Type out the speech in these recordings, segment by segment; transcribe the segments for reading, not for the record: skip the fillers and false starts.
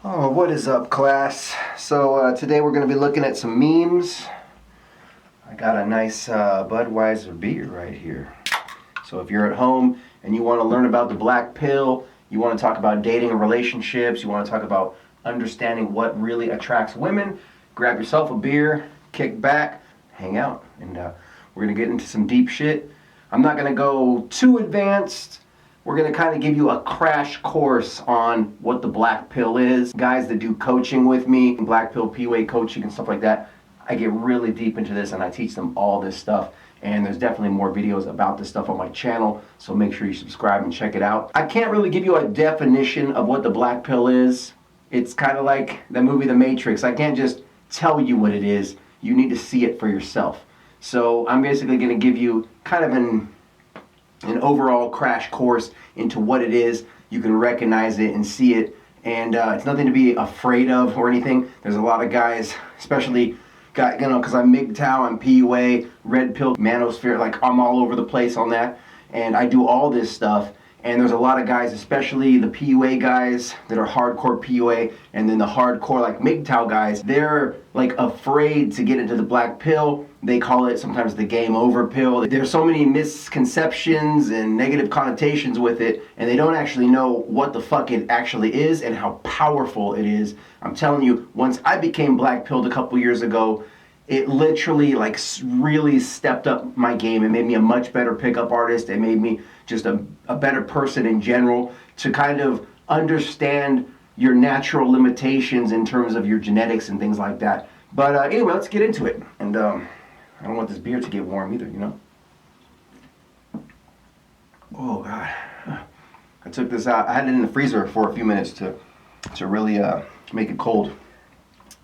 Oh, what is up, class? So today we're going to be looking at some memes. I got a nice Budweiser beer right here. So if you're at home and you want to learn about the black pill, you want to talk about dating and relationships, you want to talk about understanding what really attracts women, grab yourself a beer, kick back, hang out, and we're going to get into some deep shit. I'm not going to go too advanced. We're going to kind of give you a crash course on what the black pill is. Guys that do coaching with me, black pill PUA coaching and stuff like that, I get really deep into this and I teach them all this stuff. And there's definitely more videos about this stuff on my channel, so make sure you subscribe and check it out. I can't really give you a definition of what the black pill is. It's kind of like the movie The Matrix. I can't just tell you what it is. You need to see it for yourself. So I'm basically going to give you kind of an overall crash course into what it is. You can recognize it and see it, and it's nothing to be afraid of or anything. There's a lot of guys, especially because I'm MGTOW, I'm PUA, red pill, manosphere, like I'm all over the place on that, and I do all this stuff. And there's a lot of guys, especially the PUA guys that are hardcore PUA, and then the hardcore like MGTOW guys, they're like afraid to get into the black pill. They call it sometimes the game over pill. There's so many misconceptions and negative connotations with it, and they don't actually know what the fuck it actually is and how powerful it is. I'm telling you, once I became black pilled a couple years ago, it literally like really stepped up my game. It made me a much better pickup artist. It made me just a better person in general, to kind of understand your natural limitations in terms of your genetics and things like that. But anyway, let's get into it. And I don't want this beer to get warm either, you know? Oh God. I took this out. I had it in the freezer for a few minutes to really make it cold.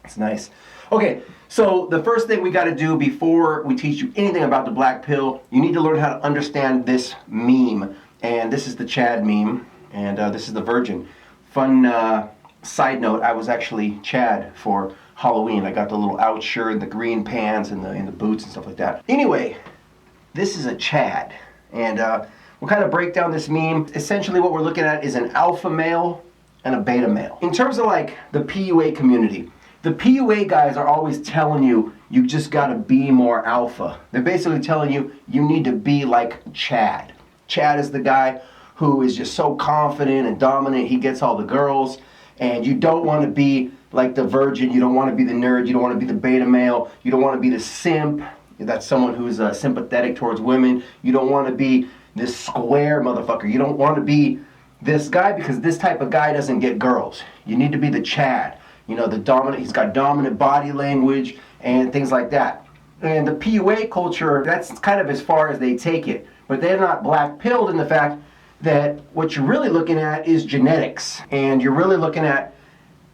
It's nice. Okay, so the first thing we got to do before we teach you anything about the black pill, you need to learn how to understand this meme. And this is the Chad meme, and this is the Virgin. Fun side note, I was actually Chad for Halloween. I got the little out shirt, the green pants, and the boots and stuff like that. Anyway, this is a Chad, and we'll kind of break down this meme. Essentially what we're looking at is an alpha male and a beta male. In terms of like the PUA community, the PUA guys are always telling you, you just gotta be more alpha. They're basically telling you, you need to be like Chad. Chad is the guy who is just so confident and dominant, he gets all the girls, and you don't want to be like the virgin, you don't want to be the nerd, you don't want to be the beta male, you don't want to be the simp, that's someone who's sympathetic towards women, you don't want to be this square motherfucker, you don't want to be this guy, because this type of guy doesn't get girls. You need to be the Chad. You know, the dominant, he's got dominant body language and things like that. And the PUA culture, that's kind of as far as they take it. But they're not black pilled in the fact that what you're really looking at is genetics. And you're really looking at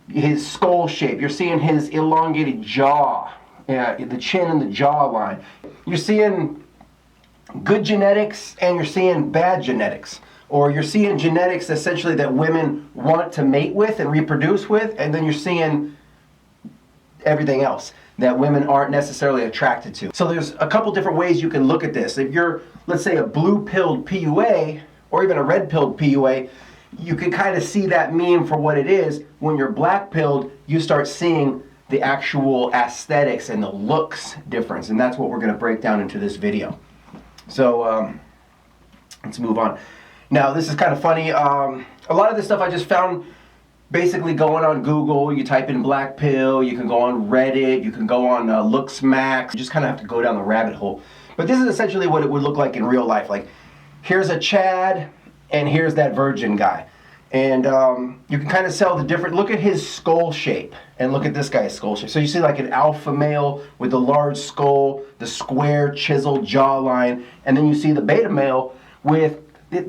his skull shape. You're seeing his elongated jaw, the chin and the jawline. You're seeing good genetics and you're seeing bad genetics. Or you're seeing genetics essentially that women want to mate with and reproduce with, and then you're seeing everything else that women aren't necessarily attracted to. So there's a couple different ways you can look at this. If you're, let's say, a blue-pilled PUA, or even a red-pilled PUA, you can kind of see that meme for what it is. When you're black-pilled, you start seeing the actual aesthetics and the looks difference, and that's what we're going to break down into this video. So let's move on. Now, this is kind of funny. A lot of this stuff I just found basically going on Google. You type in black pill, you can go on Reddit, you can go on LooksMax. You just kind of have to go down the rabbit hole. But this is essentially what it would look like in real life. Like, here's a Chad, and here's that virgin guy. And you can kind of tell the different, look at his skull shape, and look at this guy's skull shape. So you see like an alpha male with the large skull, the square chiseled jawline, and then you see the beta male with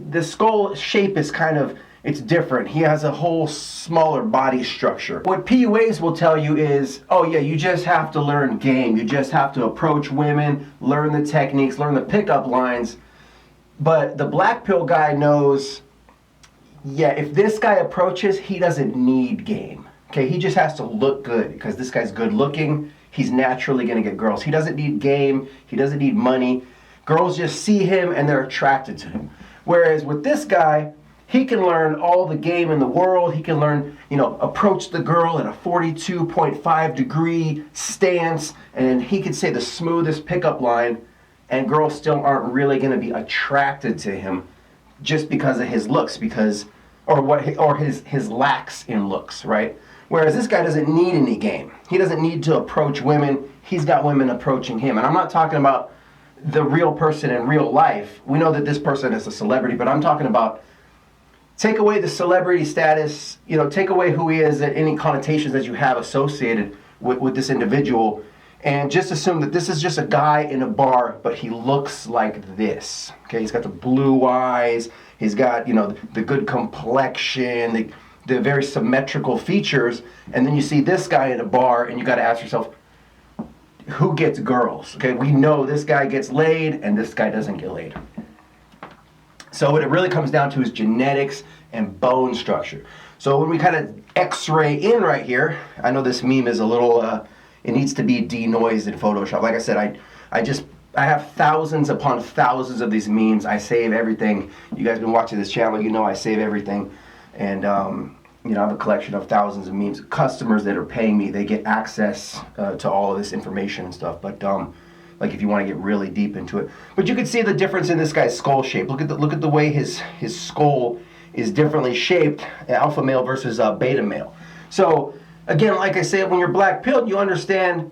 the skull shape is kind of, it's different. He has a whole smaller body structure. What PUAs will tell you is, oh yeah, you just have to learn game. You just have to approach women, learn the techniques, learn the pickup lines. But the black pill guy knows, yeah, if this guy approaches, he doesn't need game. Okay, he just has to look good because this guy's good looking. He's naturally gonna get girls. He doesn't need game. He doesn't need money. Girls just see him and they're attracted to him. Whereas with this guy, he can learn all the game in the world. He can learn, approach the girl at a 42.5 degree stance, and he can say the smoothest pickup line, and girls still aren't really going to be attracted to him just because of his looks, or his lacks in looks, right? Whereas this guy doesn't need any game. He doesn't need to approach women. He's got women approaching him. And I'm not talking about the real person in real life. We know that this person is a celebrity, but I'm talking about take away the celebrity status, take away who he is and any connotations that you have associated with this individual, and just assume that this is just a guy in a bar, but he looks like this. Okay, he's got the blue eyes, he's got, the good complexion, the very symmetrical features, and then you see this guy in a bar, and you got to ask yourself, who gets girls? Okay, we know this guy gets laid, and this guy doesn't get laid. So what it really comes down to is genetics and bone structure. So when we kind of x-ray in right here, I know this meme is a little, it needs to be denoised in Photoshop. Like I said, I have thousands upon thousands of these memes. I save everything. You guys been watching this channel, I save everything. And, I have a collection of thousands of memes. Customers that are paying me, they get access to all of this information and stuff. But like if you want to get really deep into it. But you can see the difference in this guy's skull shape. Look at the way his skull is differently shaped, alpha male versus beta male. So again, like I said, when you're black-pilled, you understand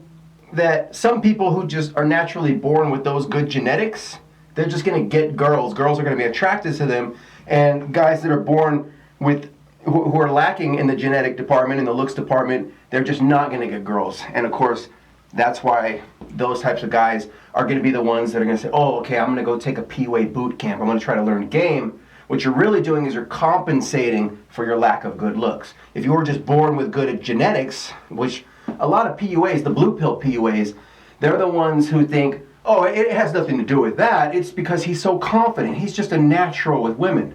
that some people who just are naturally born with those good genetics, they're just going to get girls. Girls are going to be attracted to them. And guys that are born with who are lacking in the genetic department, in the looks department, they're just not going to get girls. And of course, that's why those types of guys are going to be the ones that are going to say, oh, okay, I'm going to go take a P-Way boot camp. I'm going to try to learn game. What you're really doing is you're compensating for your lack of good looks. If you were just born with good genetics, which a lot of PUAs, the blue pill PUAs, they're the ones who think, oh, it has nothing to do with that. It's because he's so confident. He's just a natural with women.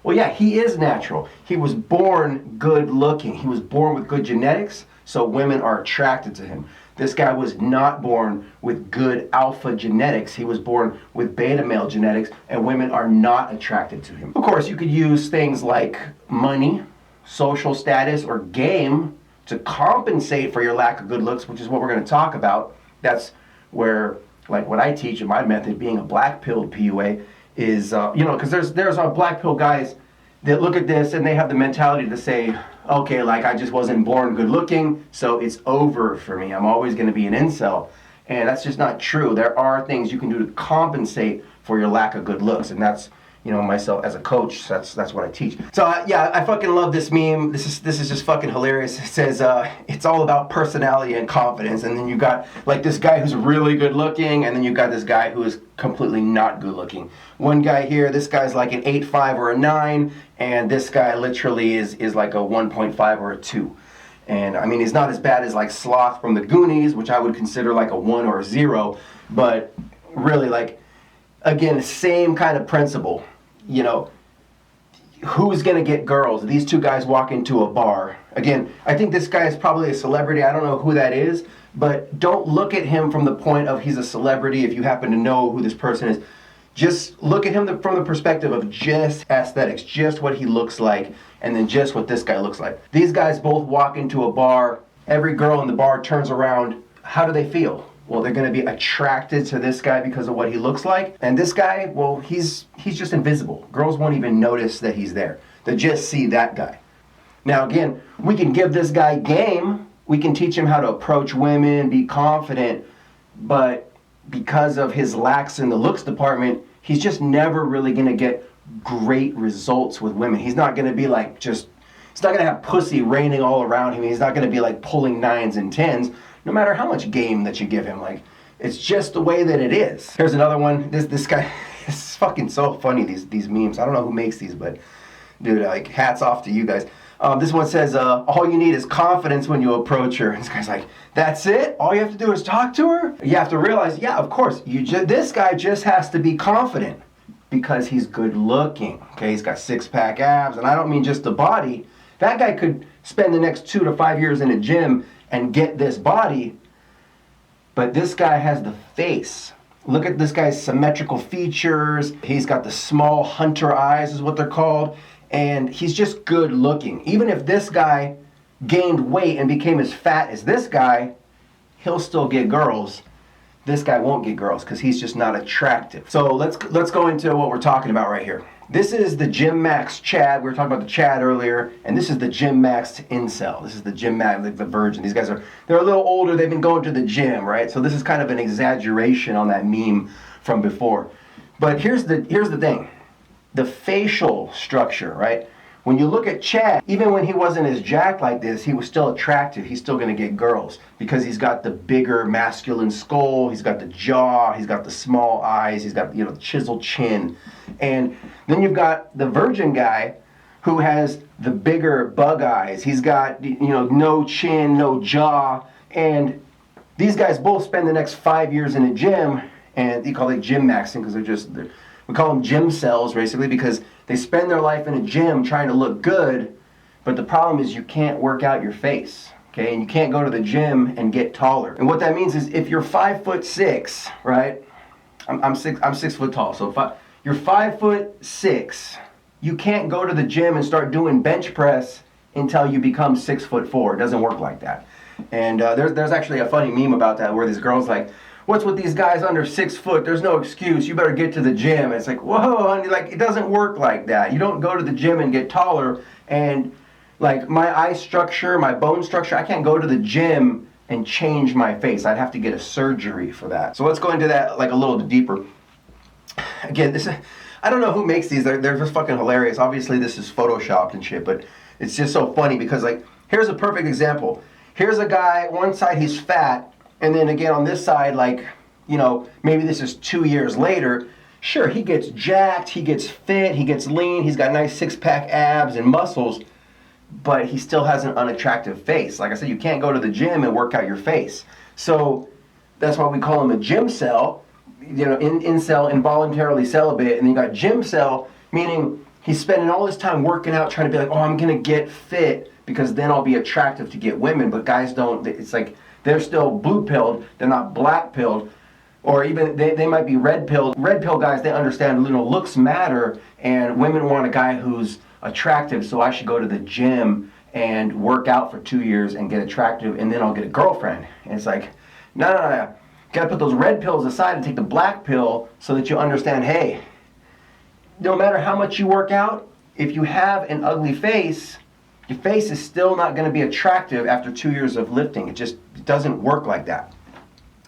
Well, yeah, he is natural. He was born good looking. He was born with good genetics, so women are attracted to him. This guy was not born with good alpha genetics. He was born with beta male genetics, and women are not attracted to him. Of course, you could use things like money, social status, or game to compensate for your lack of good looks, which is what we're going to talk about. That's where, like what I teach in my method, being a black-pilled PUA, is, because there's black pill guys that look at this and they have the mentality to say, okay, like I just wasn't born good looking, so it's over for me. I'm always going to be an incel. And that's just not true. There are things you can do to compensate for your lack of good looks, and that's, myself as a coach, that's what I teach. So yeah, I fucking love this meme. This is just fucking hilarious. It says it's all about personality and confidence, and then you got like this guy who's really good looking, and then you got this guy who is completely not good looking. One guy here, this guy's like an 8.5 or a 9, and this guy literally is like a 1.5 or a 2. And I mean, he's not as bad as like Sloth from the Goonies, which I would consider like a 1 or a 0, but really, like, again, same kind of principle. Who's going to get girls? These two guys walk into a bar. Again, I think this guy is probably a celebrity. I don't know who that is, but don't look at him from the point of he's a celebrity if you happen to know who this person is. Just look at him from the perspective of just aesthetics, just what he looks like, and then just what this guy looks like. These guys both walk into a bar. Every girl in the bar turns around. How do they feel? Well, they're going to be attracted to this guy because of what he looks like. And this guy, well, he's just invisible. Girls won't even notice that he's there. They just see that guy. Now, again, we can give this guy game. We can teach him how to approach women, be confident. But because of his lacks in the looks department, he's just never really going to get great results with women. He's not going to be like he's not going to have pussy raining all around him. He's not going to be like pulling 9s and 10s. No matter how much game that you give him, like, it's just the way that it is. Here's another one. This guy, it's fucking so funny, these memes. I don't know who makes these, but dude, like, hats off to you guys. This one says, all you need is confidence when you approach her. And this guy's like, that's it? All you have to do is talk to her? You have to realize, yeah, of course, this guy just has to be confident because he's good looking. Okay, he's got 6-pack abs, and I don't mean just the body. That guy could spend the next 2 to 5 years in a gym and get this body, but this guy has the face. Look at this guy's symmetrical features. He's got the small hunter eyes is what they're called, and he's just good looking. Even if this guy gained weight and became as fat as this guy, he'll still get girls. This guy won't get girls because he's just not attractive. So let's go into what we're talking about right here. This is the Gym Max Chad. We were talking about the Chad earlier, and this is the Gym Max Incel. This is the Gym Max, the virgin. These guys they're a little older. They've been going to the gym, right? So this is kind of an exaggeration on that meme from before. But here's the thing. The facial structure, right? When you look at Chad, even when he wasn't as jacked like this, he was still attractive. He's still going to get girls because he's got the bigger masculine skull, he's got the jaw, he's got the small eyes, he's got, the chiseled chin. And then you've got the virgin guy who has the bigger bug eyes. He's got, no chin, no jaw. And these guys both spend the next 5 years in a gym, and you call it gym maxing because we call them gym cells basically because they spend their life in a gym trying to look good, but the problem is you can't work out your face, okay? And you can't go to the gym and get taller. And what that means is if you're 5'6", right? I'm 6 foot tall, so if you're 5'6", you can't go to the gym and start doing bench press until you become 6'4". It doesn't work like that. And there's actually a funny meme about that where this girl's like, what's with these guys under 6 foot? There's no excuse. You better get to the gym. And it's like, whoa, honey, like, it doesn't work like that. You don't go to the gym and get taller. And like my eye structure, my bone structure, I can't go to the gym and change my face. I'd have to get a surgery for that. So let's go into that like a little deeper. Again, I don't know who makes these. They're just fucking hilarious. Obviously this is photoshopped and shit, but it's just so funny because like, here's a perfect example. Here's a guy, one side he's fat, and then again on this side, like, maybe this is 2 years later, sure, he gets jacked, he gets fit, he gets lean, he's got nice six-pack abs and muscles, but he still has an unattractive face. Like I said, you can't go to the gym and work out your face. So that's why we call him a gym cell, incel, involuntarily celibate, and then you got gym cell, meaning he's spending all his time working out, trying to be like, oh, I'm gonna get fit, because then I'll be attractive to get women, but guys don't, it's like, they're still blue-pilled, they're not black-pilled, or even they might be red-pilled. Red-pill guys, they understand, looks matter, and women want a guy who's attractive, so I should go to the gym and work out for 2 years and get attractive, and then I'll get a girlfriend. And it's like, no. You gotta put those red pills aside and take the black pill so that you understand, hey, no matter how much you work out, if you have an ugly face, your face is still not going to be attractive after 2 years of lifting. It just doesn't work like that.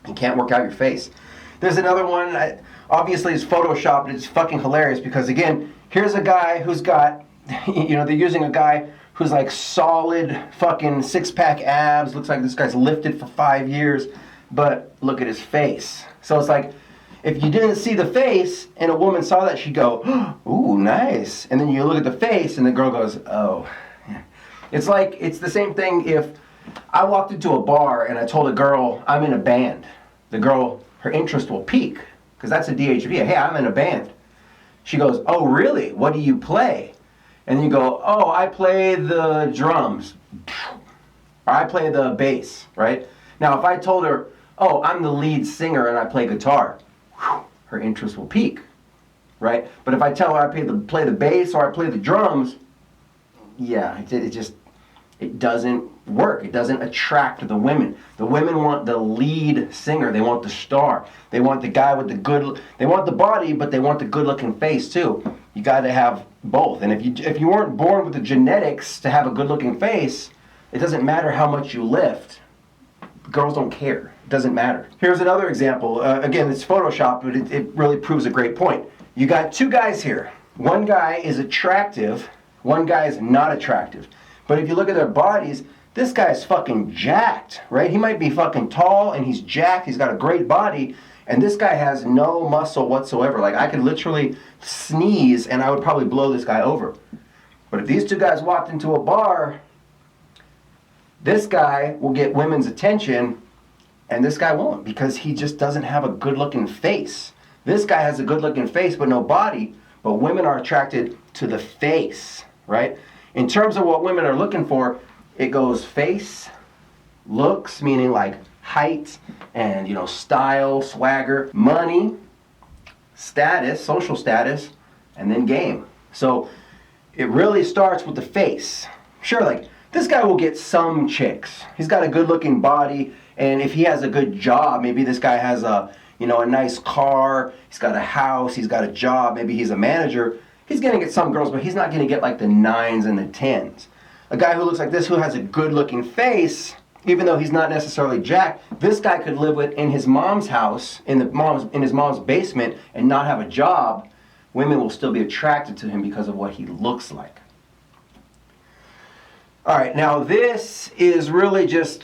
You can't work out your face. There's another one, obviously it's photoshopped, it's fucking hilarious because again, here's a guy who's got, they're using a guy who's like solid fucking six-pack abs, looks like this guy's lifted for 5 years, but look at his face. So it's like, if you didn't see the face and a woman saw that, she'd go, ooh, nice. And then you look at the face and the girl goes, oh. It's like, it's the same thing if I walked into a bar and I told a girl I'm in a band. The girl, her interest will peak, because that's a DHV. Hey, I'm in a band. She goes, oh, really? What do you play? And then you go, oh, I play the drums. Or I play the bass, right? Now, if I told her, oh, I'm the lead singer and I play guitar, her interest will peak, right? But if I tell her I play the bass or I play the drums, yeah, it doesn't work. It doesn't attract the women. The women want the lead singer. They want the star. They want the guy with they want the body, but they want the good-looking face too. You got to have both. And if you weren't born with the genetics to have a good-looking face, it doesn't matter how much you lift. Girls don't care. It doesn't matter. Here's another example. Again, it's Photoshop, but it really proves a great point. You got two guys here. One guy is attractive. One guy is not attractive. But if you look at their bodies, this guy's fucking jacked, right? He might be fucking tall and he's jacked. He's got a great body. And this guy has no muscle whatsoever. Like, I could literally sneeze and I would probably blow this guy over. But if these two guys walked into a bar, this guy will get women's attention and this guy won't, because he just doesn't have a good-looking face. This guy has a good-looking face but no body, but women are attracted to the face, right? In terms of what women are looking for, it goes face, looks, meaning like height and, style, swagger, money, status, social status, and then game. So it really starts with the face. Sure, like, this guy will get some chicks. He's got a good-looking body, and if he has a good job, maybe this guy has a nice car, he's got a house, he's got a job, maybe he's a manager, he's gonna get some girls, but he's not gonna get like the 9s and the 10s. A guy who looks like this, who has a good-looking face, even though he's not necessarily jacked, this guy could live in his mom's house, in his mom's basement, and not have a job. Women will still be attracted to him because of what he looks like. All right, now this is really just,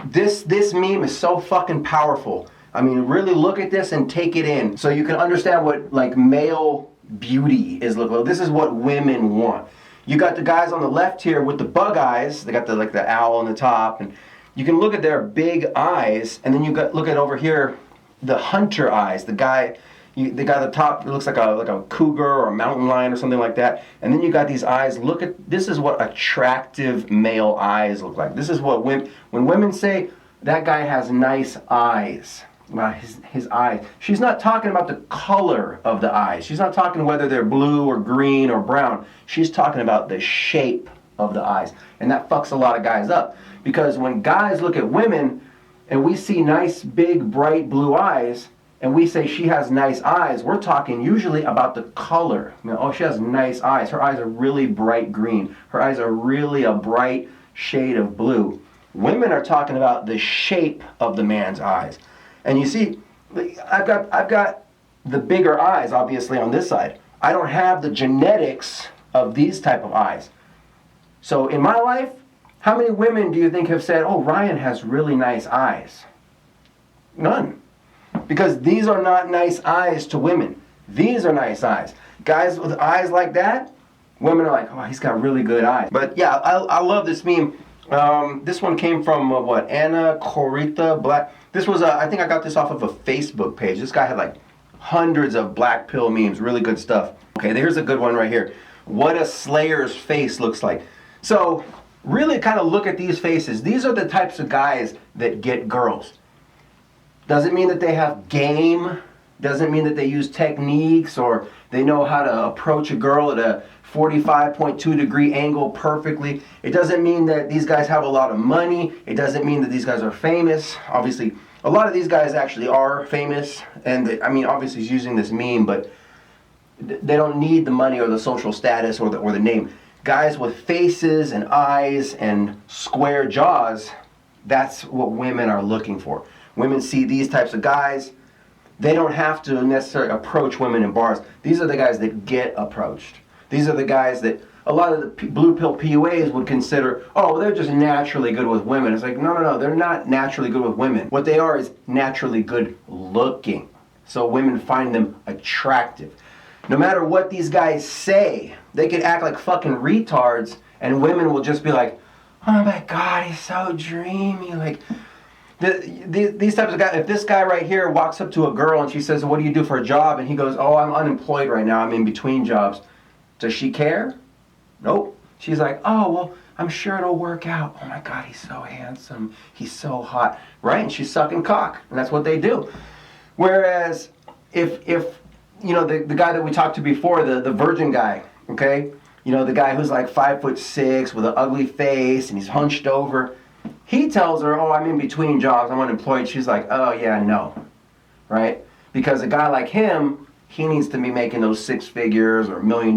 this meme is so fucking powerful. I mean, really look at this and take it in so you can understand what like male beauty is looking like. This is what women want. You got the guys on the left here with the bug eyes. They got the owl on the top, and you can look at their big eyes, and then you got look at over here the hunter eyes. The guy at the top, it looks like a cougar or a mountain lion or something like that. And then you got these eyes. Look at this is what attractive male eyes look like. This is what when women say that guy has nice eyes. Well, his eyes. She's not talking about the color of the eyes. She's not talking whether they're blue or green or brown. She's talking about the shape of the eyes. And that fucks a lot of guys up. Because when guys look at women and we see nice, big, bright blue eyes, and we say she has nice eyes, we're talking usually about the color. Oh, she has nice eyes. Her eyes are really bright green. Her eyes are really a bright shade of blue. Women are talking about the shape of the man's eyes. And you see, I've got the bigger eyes, obviously, on this side. I don't have the genetics of these type of eyes. So in my life, how many women do you think have said, oh, Ryan has really nice eyes? None. Because these are not nice eyes to women. These are nice eyes. Guys with eyes like that, women are like, oh, he's got really good eyes. But yeah, I love this meme. This one came from, Anna Corita Black. This was, I think I got this off of a Facebook page. This guy had like hundreds of black pill memes, really good stuff. Okay, here's a good one right here. What a Slayer's face looks like. So, really kind of look at these faces. These are the types of guys that get girls. Doesn't mean that they have game. Doesn't mean that they use techniques or they know how to approach a girl at a 45.2 degree angle perfectly. It doesn't mean that these guys have a lot of money. It doesn't mean that these guys are famous. Obviously, a lot of these guys actually are famous. And obviously he's using this meme, but they don't need the money or the social status or the name. Guys with faces and eyes and square jaws, that's what women are looking for. Women see these types of guys. They don't have to necessarily approach women in bars. These are the guys that get approached. These are the guys that a lot of the blue pill PUAs would consider, oh, well, they're just naturally good with women. It's like, no, they're not naturally good with women. What they are is naturally good looking. So women find them attractive. No matter what these guys say, they could act like fucking retards, and women will just be like, oh my God, he's so dreamy. Like, these types of guys, if this guy right here walks up to a girl and she says, what do you do for a job? And he goes, oh, I'm unemployed right now. I'm in between jobs. Does she care? Nope. She's like, oh, well, I'm sure it'll work out. Oh my God, he's so handsome. He's so hot. Right? And she's sucking cock. And that's what they do. Whereas if the guy that we talked to before, the virgin guy, okay? The guy who's like 5'6" with an ugly face and he's hunched over. He tells her, oh, I'm in between jobs. I'm unemployed. She's like, oh, yeah, no. Right? Because a guy like him, he needs to be making those 6 figures or $1 million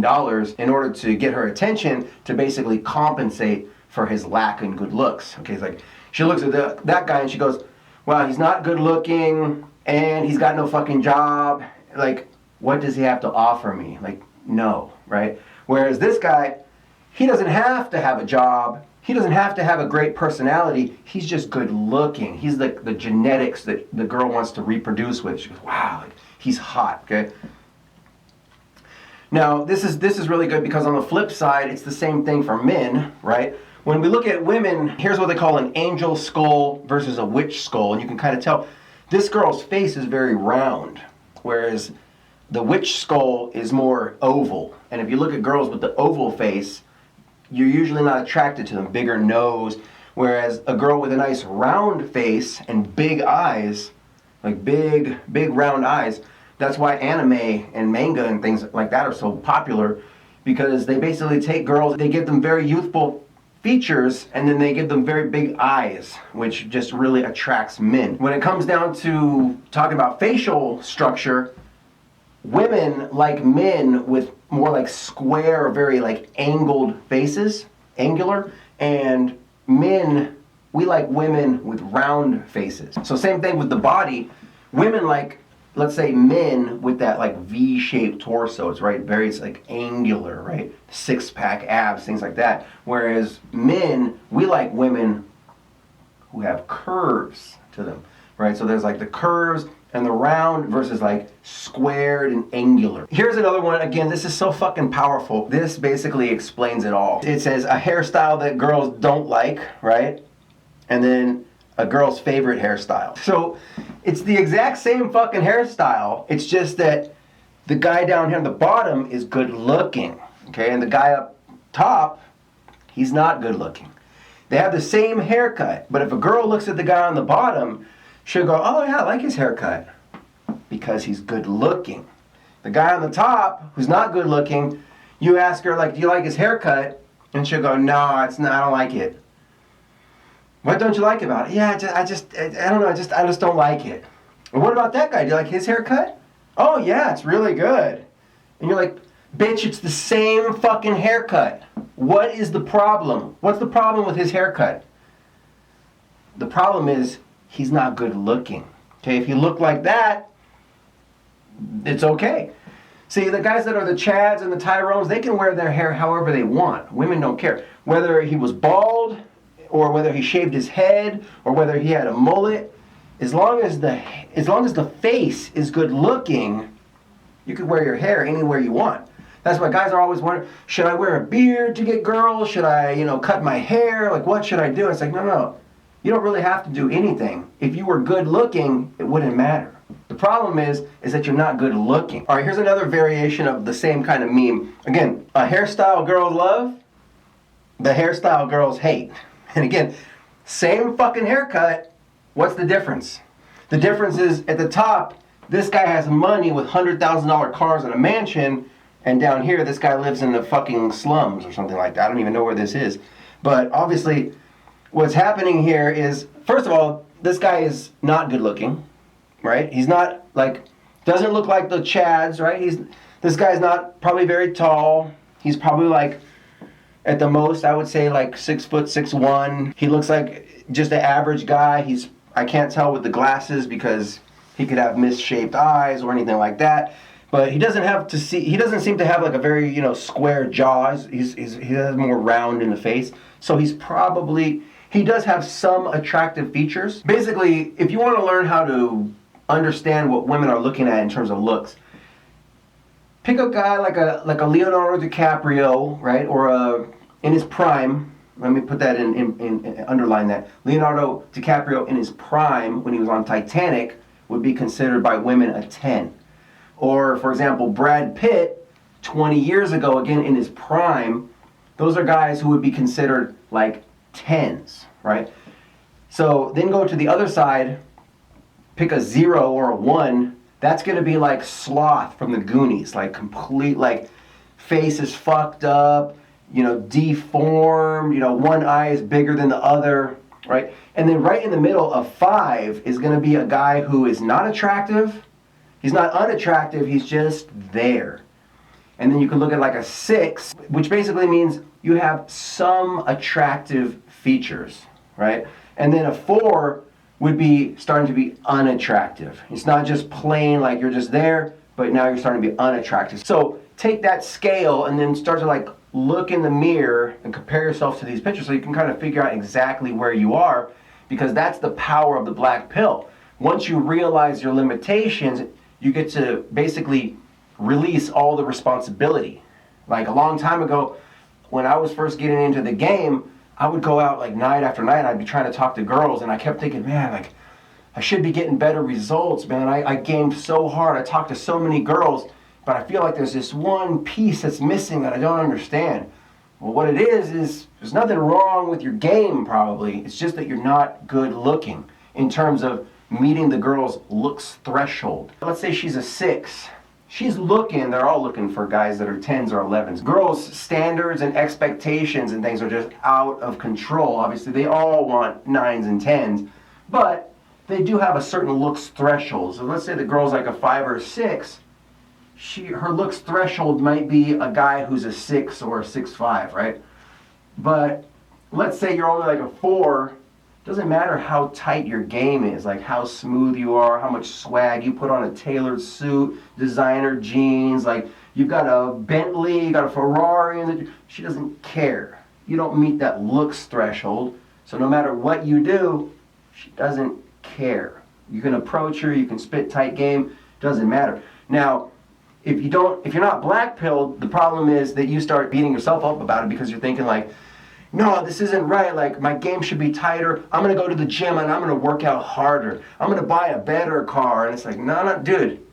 in order to get her attention to basically compensate for his lack in good looks. Okay, it's like, she looks at that guy and she goes, well, he's not good looking and he's got no fucking job. Like, what does he have to offer me? Like, no, right? Whereas this guy, he doesn't have to have a job. He doesn't have to have a great personality. He's just good looking. He's the genetics that the girl wants to reproduce with. She goes, wow, like, he's hot, okay? Now, this is really good because on the flip side, it's the same thing for men, right? When we look at women, here's what they call an angel skull versus a witch skull. And you can kind of tell this girl's face is very round, whereas the witch skull is more oval. And if you look at girls with the oval face, you're usually not attracted to them. Bigger nose. Whereas a girl with a nice round face and big eyes, like big round eyes, that's why anime and manga and things like that are so popular, because they basically take girls, they give them very youthful features, and then they give them very big eyes, which just really attracts men. When it comes down to talking about facial structure, women like men with more like square, very like angled faces, angular, and men, we like women with round faces. So same thing with the body. Women like, let's say, men with that like V-shaped torsos, right? Very like angular, right? Six-pack abs, things like that. Whereas men, we like women who have curves to them, right? So there's like the curves and the round versus like squared and angular. Here's another one. Again, this is so fucking powerful. This basically explains it all. It says a hairstyle that girls don't like, right? And then a girl's favorite hairstyle. So it's the exact same fucking hairstyle. It's just that the guy down here on the bottom is good looking, okay? And the guy up top, he's not good looking. They have the same haircut, but if a girl looks at the guy on the bottom, she'll go, oh yeah, I like his haircut, because he's good looking. The guy on the top, who's not good looking, you ask her, like, do you like his haircut? And she'll go, no, it's not, I don't like it. What don't you like about it? Yeah, I don't know, I just don't like it. And what about that guy? Do you like his haircut? Oh yeah, it's really good. And you're like, bitch, it's the same fucking haircut. What is the problem? What's the problem with his haircut? The problem is he's not good looking. Okay, if you look like that, it's okay. See, the guys that are the Chads and the Tyrones, they can wear their hair however they want. Women don't care. Whether he was bald, or whether he shaved his head, or whether he had a mullet, as long as the face is good looking, you can wear your hair anywhere you want. That's why guys are always wondering, should I wear a beard to get girls? Should I, cut my hair? Like, what should I do? It's like, no. You don't really have to do anything. If you were good looking, it wouldn't matter. The problem is that you're not good looking. All right, here's another variation of the same kind of meme. Again, a hairstyle girls love, the hairstyle girls hate. And again, same fucking haircut. What's the difference? The difference is at the top, this guy has money with $100,000 cars and a mansion, and down here, this guy lives in the fucking slums or something like that. I don't even know where this is. But obviously, what's happening here is, first of all, this guy is not good looking, right? He's not doesn't look like the Chads, right? This guy's not probably very tall. He's probably like, at the most, I would say like 6'6". He looks like just an average guy. I can't tell with the glasses because he could have misshaped eyes or anything like that. But he doesn't seem to have like a very, square jaw. He has more round in the face. So he does have some attractive features. Basically, if you want to learn how to understand what women are looking at in terms of looks, pick a guy like a Leonardo DiCaprio, right? Or in his prime. Let me put that in underline that. Leonardo DiCaprio in his prime, when he was on Titanic, would be considered by women a 10. Or, for example, Brad Pitt, 20 years ago, again in his prime, those are guys who would be considered like 10s, right? So then go to the other side, pick a 0 or a 1. That's going to be like Sloth from the Goonies, like complete, like face is fucked up, deformed, one eye is bigger than the other, right? And then right in the middle of 5 is going to be a guy who is not attractive. He's not unattractive, he's just there. And then you can look at like a 6, which basically means you have some attractive features, right? And then a 4 would be starting to be unattractive. It's not just plain like you're just there, but now you're starting to be unattractive. So take that scale and then start to look in the mirror and compare yourself to these pictures so you can kind of figure out exactly where you are, because that's the power of the black pill. Once you realize your limitations, you get to basically release all the responsibility. Like a long time ago, when I was first getting into the game, I would go out like night after night, I'd be trying to talk to girls, and I kept thinking, man, I should be getting better results, man. I gamed so hard, I talked to so many girls, but I feel like there's this one piece that's missing that I don't understand. Well, what it is there's nothing wrong with your game, probably. It's just that you're not good looking in terms of meeting the girl's looks threshold. Let's say she's a 6, they're all looking for guys that are 10s or 11s. Girls' standards and expectations and things are just out of control. Obviously, they all want 9s and 10s, but they do have a certain looks threshold. So let's say the girl's like a 5 or a 6, her looks threshold might be a guy who's a 6 or a 6'5", right? But let's say you're only like a 4, doesn't matter how tight your game is, like how smooth you are, how much swag you put on a tailored suit, designer jeans, like you've got a Bentley, you got a Ferrari, and she doesn't care. You don't meet that looks threshold, so no matter what you do, she doesn't care. You can approach her, you can spit tight game, doesn't matter. Now, if you're not black-pilled, the problem is that you start beating yourself up about it because you're thinking like, no, this isn't right, like my game should be tighter, I'm gonna go to the gym and I'm gonna work out harder, I'm gonna buy a better car, and it's like, no, dude,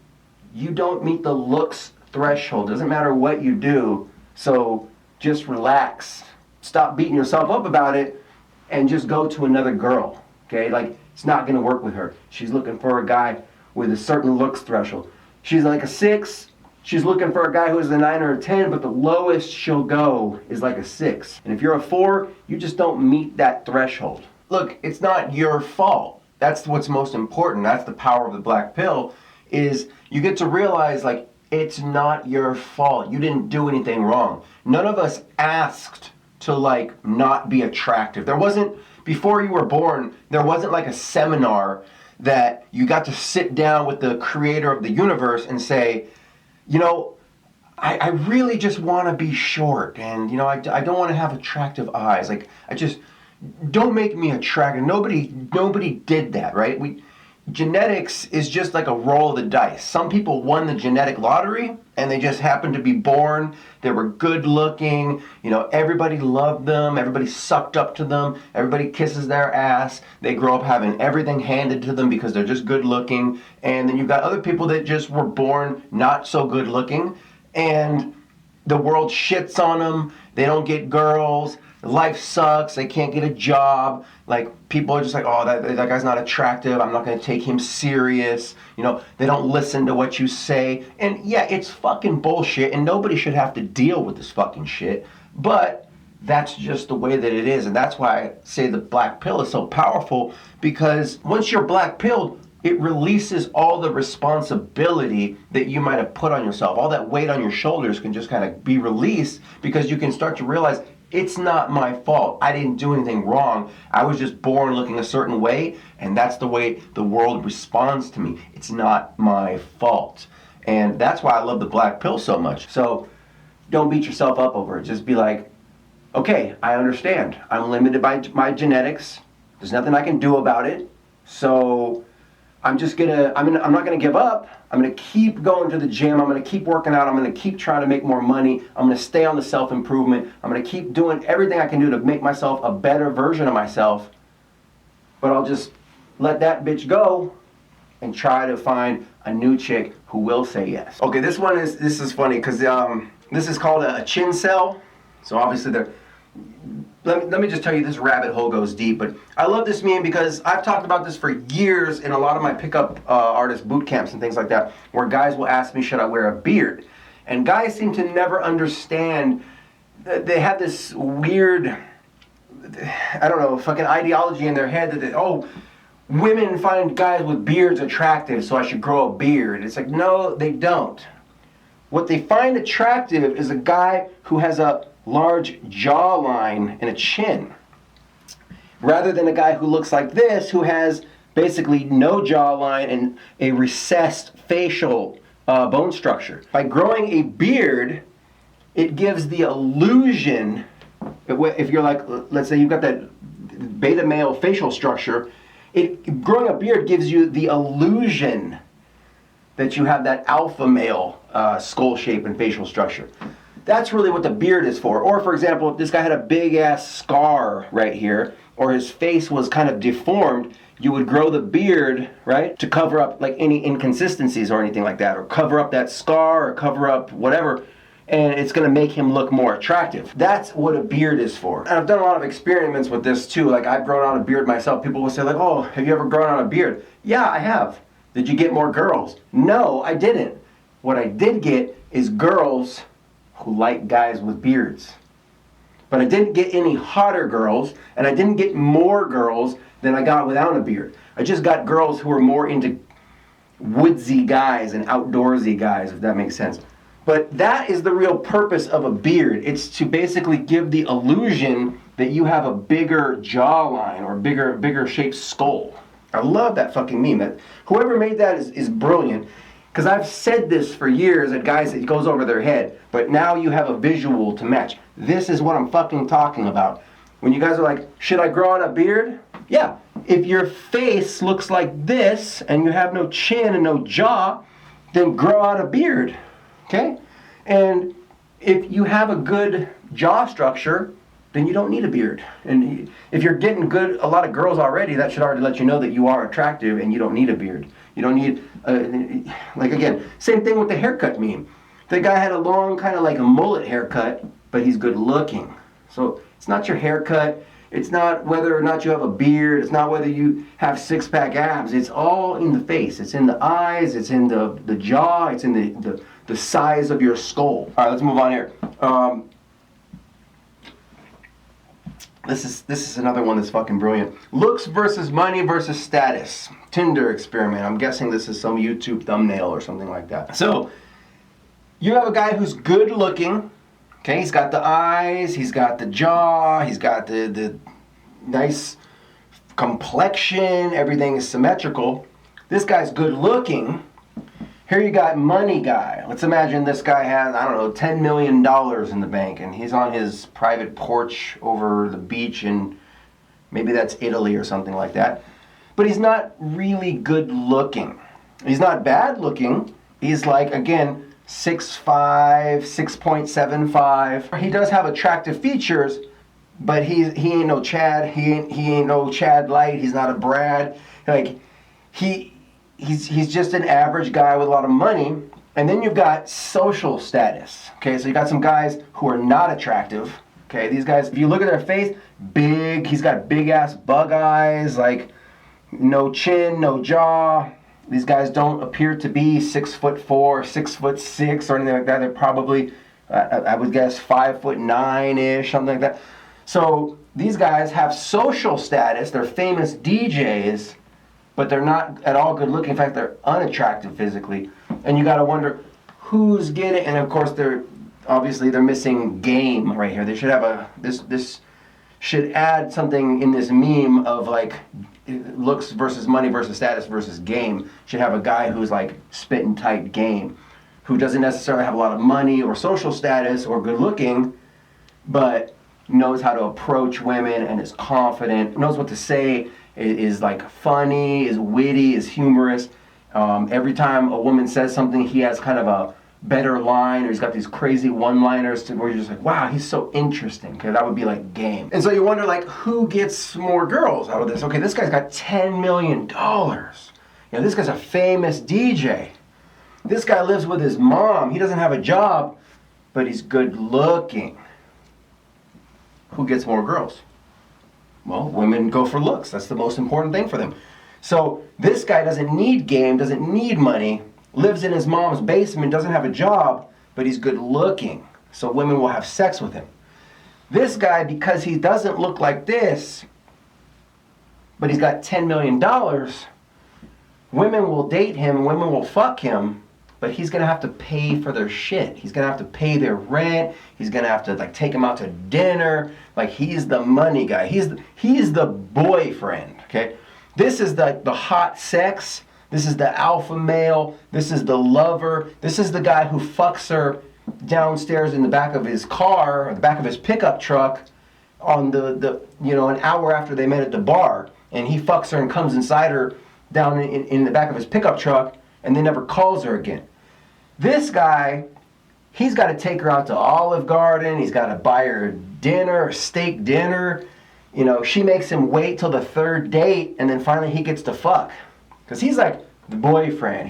you don't meet the looks threshold, doesn't matter what you do, so just relax, stop beating yourself up about it, and just go to another girl, okay? Like, it's not gonna work with her. She's looking for a guy with a certain looks threshold. She's like a 6, she's looking for a guy who is a 9 or a 10, but the lowest she'll go is like a 6. And if you're a 4, you just don't meet that threshold. Look, it's not your fault. That's what's most important. That's the power of the black pill, is you get to realize, like, it's not your fault. You didn't do anything wrong. None of us asked to, like, not be attractive. There wasn't, before you were born, there wasn't like a seminar that you got to sit down with the creator of the universe and say, you know, I really just want to be short, and you know, I don't want to have attractive eyes. Like, don't make me attractive. Nobody did that, right? Genetics is just like a roll of the dice. Some people won the genetic lottery, and they just happened to be born. They were good looking. You know, everybody loved them. Everybody sucked up to them. Everybody kisses their ass. They grow up having everything handed to them because they're just good looking. And then you've got other people that just were born not so good looking, and the world shits on them. They don't get girls. Life sucks, they can't get a job, like people are just like, oh, that guy's not attractive, I'm not going to take him serious, you know, they don't listen to what you say, and yeah, it's fucking bullshit, and nobody should have to deal with this fucking shit, but that's just the way that it is, and that's why I say the black pill is so powerful, because once you're black pilled, it releases all the responsibility that you might have put on yourself. All that weight on your shoulders can just kind of be released, because you can start to realize, it's not my fault. I didn't do anything wrong. I was just born looking a certain way, and that's the way the world responds to me. It's not my fault. And that's why I love the black pill so much. So don't beat yourself up over it. Just be like, okay, I understand. I'm limited by my genetics. There's nothing I can do about it. So I'm not gonna give up. I'm gonna keep going to the gym. I'm gonna keep working out. I'm gonna keep trying to make more money. I'm gonna stay on the self-improvement. I'm gonna keep doing everything I can do to make myself a better version of myself. But I'll just let that bitch go and try to find a new chick who will say yes. Okay, this is funny because this is called a chin cell. So obviously let me just tell you, this rabbit hole goes deep, but I love this meme because I've talked about this for years in a lot of my pickup artist boot camps and things like that, where guys will ask me, should I wear a beard? And guys seem to never understand, they have this weird, I don't know, fucking ideology in their head that, women find guys with beards attractive, so I should grow a beard. It's like, no, they don't. What they find attractive is a guy who has a large jawline and a chin, rather than a guy who looks like this, who has basically no jawline and a recessed facial bone structure. By growing a beard, it gives the illusion, if you're like, let's say you've got that beta male facial structure, growing a beard gives you the illusion that you have that alpha male skull shape and facial structure. That's really what the beard is for. Or for example, if this guy had a big ass scar right here, or his face was kind of deformed, you would grow the beard, right, to cover up like any inconsistencies or anything like that, or cover up that scar, or cover up whatever, and it's gonna make him look more attractive. That's what a beard is for. And I've done a lot of experiments with this too. Like, I've grown out a beard myself. People will say like, oh, have you ever grown out a beard? Yeah, I have. Did you get more girls? No, I didn't. What I did get is girls who like guys with beards. But I didn't get any hotter girls, and I didn't get more girls than I got without a beard. I just got girls who were more into woodsy guys and outdoorsy guys, if that makes sense. But that is the real purpose of a beard. It's to basically give the illusion that you have a bigger jawline or bigger shaped skull. I love that fucking meme. That whoever made that is brilliant. Because I've said this for years at guys, it goes over their head. But now you have a visual to match. This is what I'm fucking talking about. When you guys are like, should I grow out a beard? Yeah. If your face looks like this and you have no chin and no jaw, then grow out a beard. Okay? And if you have a good jaw structure, then you don't need a beard. And if you're getting a lot of girls already, that should already let you know that you are attractive and you don't need a beard. You don't need, like again, same thing with the haircut meme. The guy had a long, kind of like a mullet haircut, but he's good looking. So it's not your haircut. It's not whether or not you have a beard. It's not whether you have six-pack abs. It's all in the face. It's in the eyes. It's in the jaw. It's in the size of your skull. All right, let's move on here. This is another one that's fucking brilliant. Looks versus money versus status. Tinder experiment. I'm guessing this is some YouTube thumbnail or something like that. So, you have a guy who's good looking. Okay, he's got the eyes, he's got the jaw, he's got the nice complexion, everything is symmetrical. This guy's good looking. Here you got money guy. Let's imagine this guy has, I don't know, $10 million in the bank and he's on his private porch over the beach in, maybe that's Italy or something like that. But he's not really good looking. He's not bad looking. He's like, again, 6'5", 6.75. He does have attractive features, but he ain't no Chad. He ain't no Chad Light. He's not a Brad. Like he's just an average guy with a lot of money. And then you've got social status. Okay, so you got some guys who are not attractive. Okay, these guys, if you look at their face, big. He's got big ass bug eyes, like no chin, no jaw. These guys don't appear to be 6'4", 6'6", or anything like that. They're probably, I would guess, 5'9" something like that. So these guys have social status. They're famous DJs, but they're not at all good looking. In fact, they're unattractive physically. And you got to wonder who's getting. And of course, they're missing game right here. They should have this should add something in this meme of like looks versus money versus status versus game. Should have a guy who's like spitting tight game, who doesn't necessarily have a lot of money or social status or good looking, but knows how to approach women and is confident, knows what to say, is like funny, is witty, is humorous. Every time a woman says something, he has kind of a better line, or he's got these crazy one-liners where you're just like, wow, he's so interesting. Okay, that would be like game. And so you wonder, like, who gets more girls out of this? Okay, this guy's got $10 million. You know, this guy's a famous DJ. This guy lives with his mom. He doesn't have a job, but he's good looking. Who gets more girls? Well, women go for looks. That's the most important thing for them. So this guy doesn't need game, doesn't need money, lives in his mom's basement, doesn't have a job, but he's good looking. So women will have sex with him. This guy, because he doesn't look like this, but he's got $10 million, women will date him, women will fuck him, but he's gonna have to pay for their shit. He's gonna have to pay their rent. He's gonna have to like take them out to dinner. Like he's the money guy. He's the boyfriend, okay? This is the hot sex. This is the alpha male. This is the lover. This is the guy who fucks her downstairs in the back of his car, or the back of his pickup truck, on the an hour after they met at the bar, and he fucks her and comes inside her down in the back of his pickup truck, and then never calls her again. This guy, he's got to take her out to Olive Garden. He's got to buy her dinner, steak dinner. You know, she makes him wait till the third date, and then finally he gets to fuck. Because he's like the boyfriend.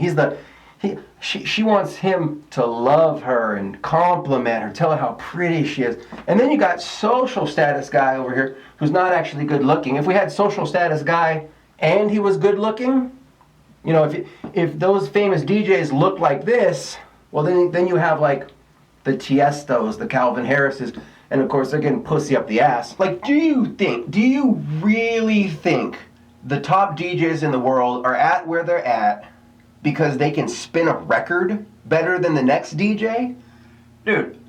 She wants him to love her and compliment her, tell her how pretty she is. And then you got social status guy over here who's not actually good looking. If we had social status guy and he was good looking, you know, if those famous DJs looked like this, Well, then you have like the Tiestos, the Calvin Harrises, and of course they're getting pussy up the ass. Like, do you really think the top DJs in the world are at where they're at because they can spin a record better than the next DJ? Dude,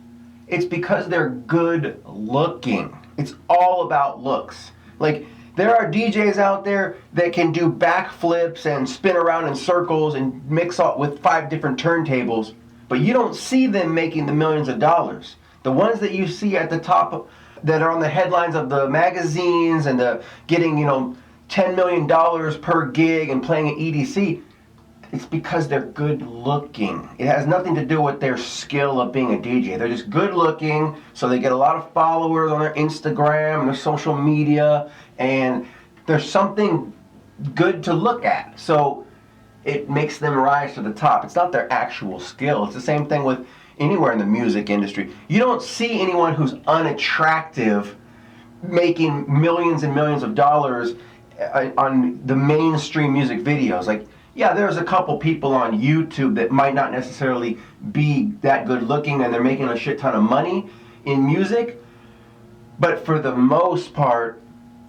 it's because they're good looking. It's all about looks. Like, there are DJs out there that can do backflips and spin around in circles and mix up with 5 different turntables, but you don't see them making the millions of dollars. The ones that you see at the top that are on the headlines of the magazines and the getting, $10 million per gig and playing at EDC, it's because they're good looking. It has nothing to do with their skill of being a DJ. They're just good looking, so they get a lot of followers on their Instagram and their social media, and there's something good to look at. So it makes them rise to the top. It's not their actual skill. It's the same thing with anywhere in the music industry. You don't see anyone who's unattractive making millions and millions of dollars on the mainstream music videos. Like, yeah, there's a couple people on YouTube that might not necessarily be that good looking and they're making a shit ton of money in music, but for the most part,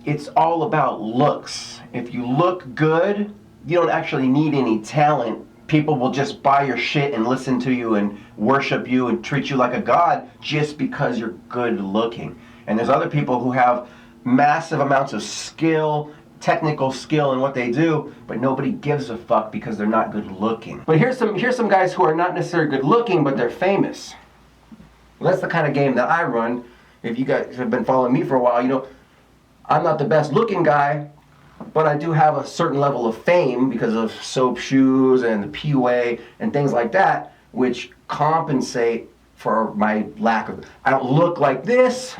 it's all about looks. If you look good, you don't actually need any talent. People will just buy your shit and listen to you and worship you and treat you like a god just because you're good looking. And there's other people who have massive amounts of skill, technical skill in what they do, but nobody gives a fuck because they're not good looking. But here's some guys who are not necessarily good looking, but they're famous. Well, that's the kind of game that I run. If you guys have been following me for a while, I'm not the best looking guy, but I do have a certain level of fame because of Soap Shoes and the PUA and things like that, which compensate for my lack of... I don't look like this,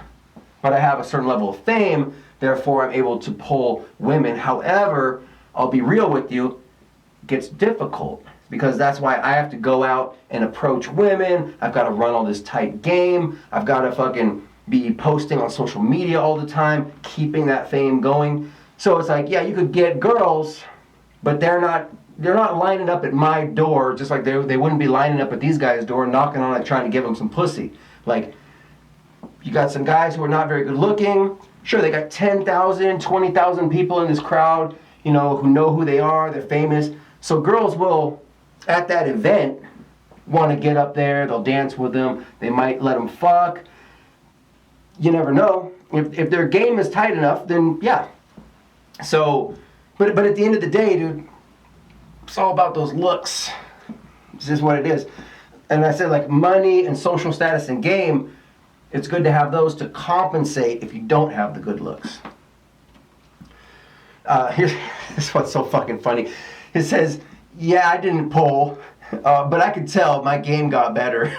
but I have a certain level of fame, therefore I'm able to pull women. However, I'll be real with you, it gets difficult because that's why I have to go out and approach women. I've got to run all this tight game. I've got to fucking be posting on social media all the time, keeping that fame going. So it's like, yeah, you could get girls, but they're not lining up at my door, just like they wouldn't be lining up at these guys' door, knocking on it, trying to give them some pussy. Like, you got some guys who are not very good looking. Sure, they got 10,000, 20,000 people in this crowd, who know who they are, they're famous. So girls will, at that event, want to get up there, they'll dance with them, they might let them fuck. You never know. If their game is tight enough, then yeah. So, but at the end of the day, dude, it's all about those looks. It's just what it is. And I said, like, money and social status and game, it's good to have those to compensate if you don't have the good looks. Here's this one's so fucking funny. It says, yeah, I didn't pull, but I could tell my game got better.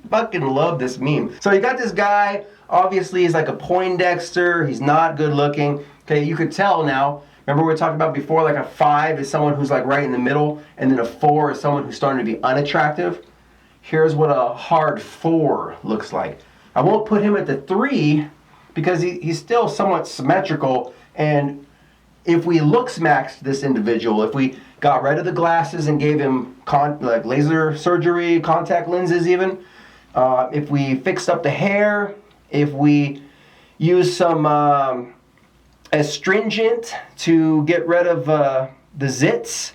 Fucking love this meme. So you got this guy, obviously he's like a Poindexter, he's not good looking. Okay, you could tell now. Remember we were talking about before, like a 5 is someone who's like right in the middle, and then a 4 is someone who's starting to be unattractive. Here's what a hard 4 looks like. I won't put him at the 3 because he's still somewhat symmetrical, and if we looks-maxed this individual, if we got rid of the glasses and gave him like laser surgery, contact lenses even, if we fixed up the hair, if we used some astringent to get rid of the zits,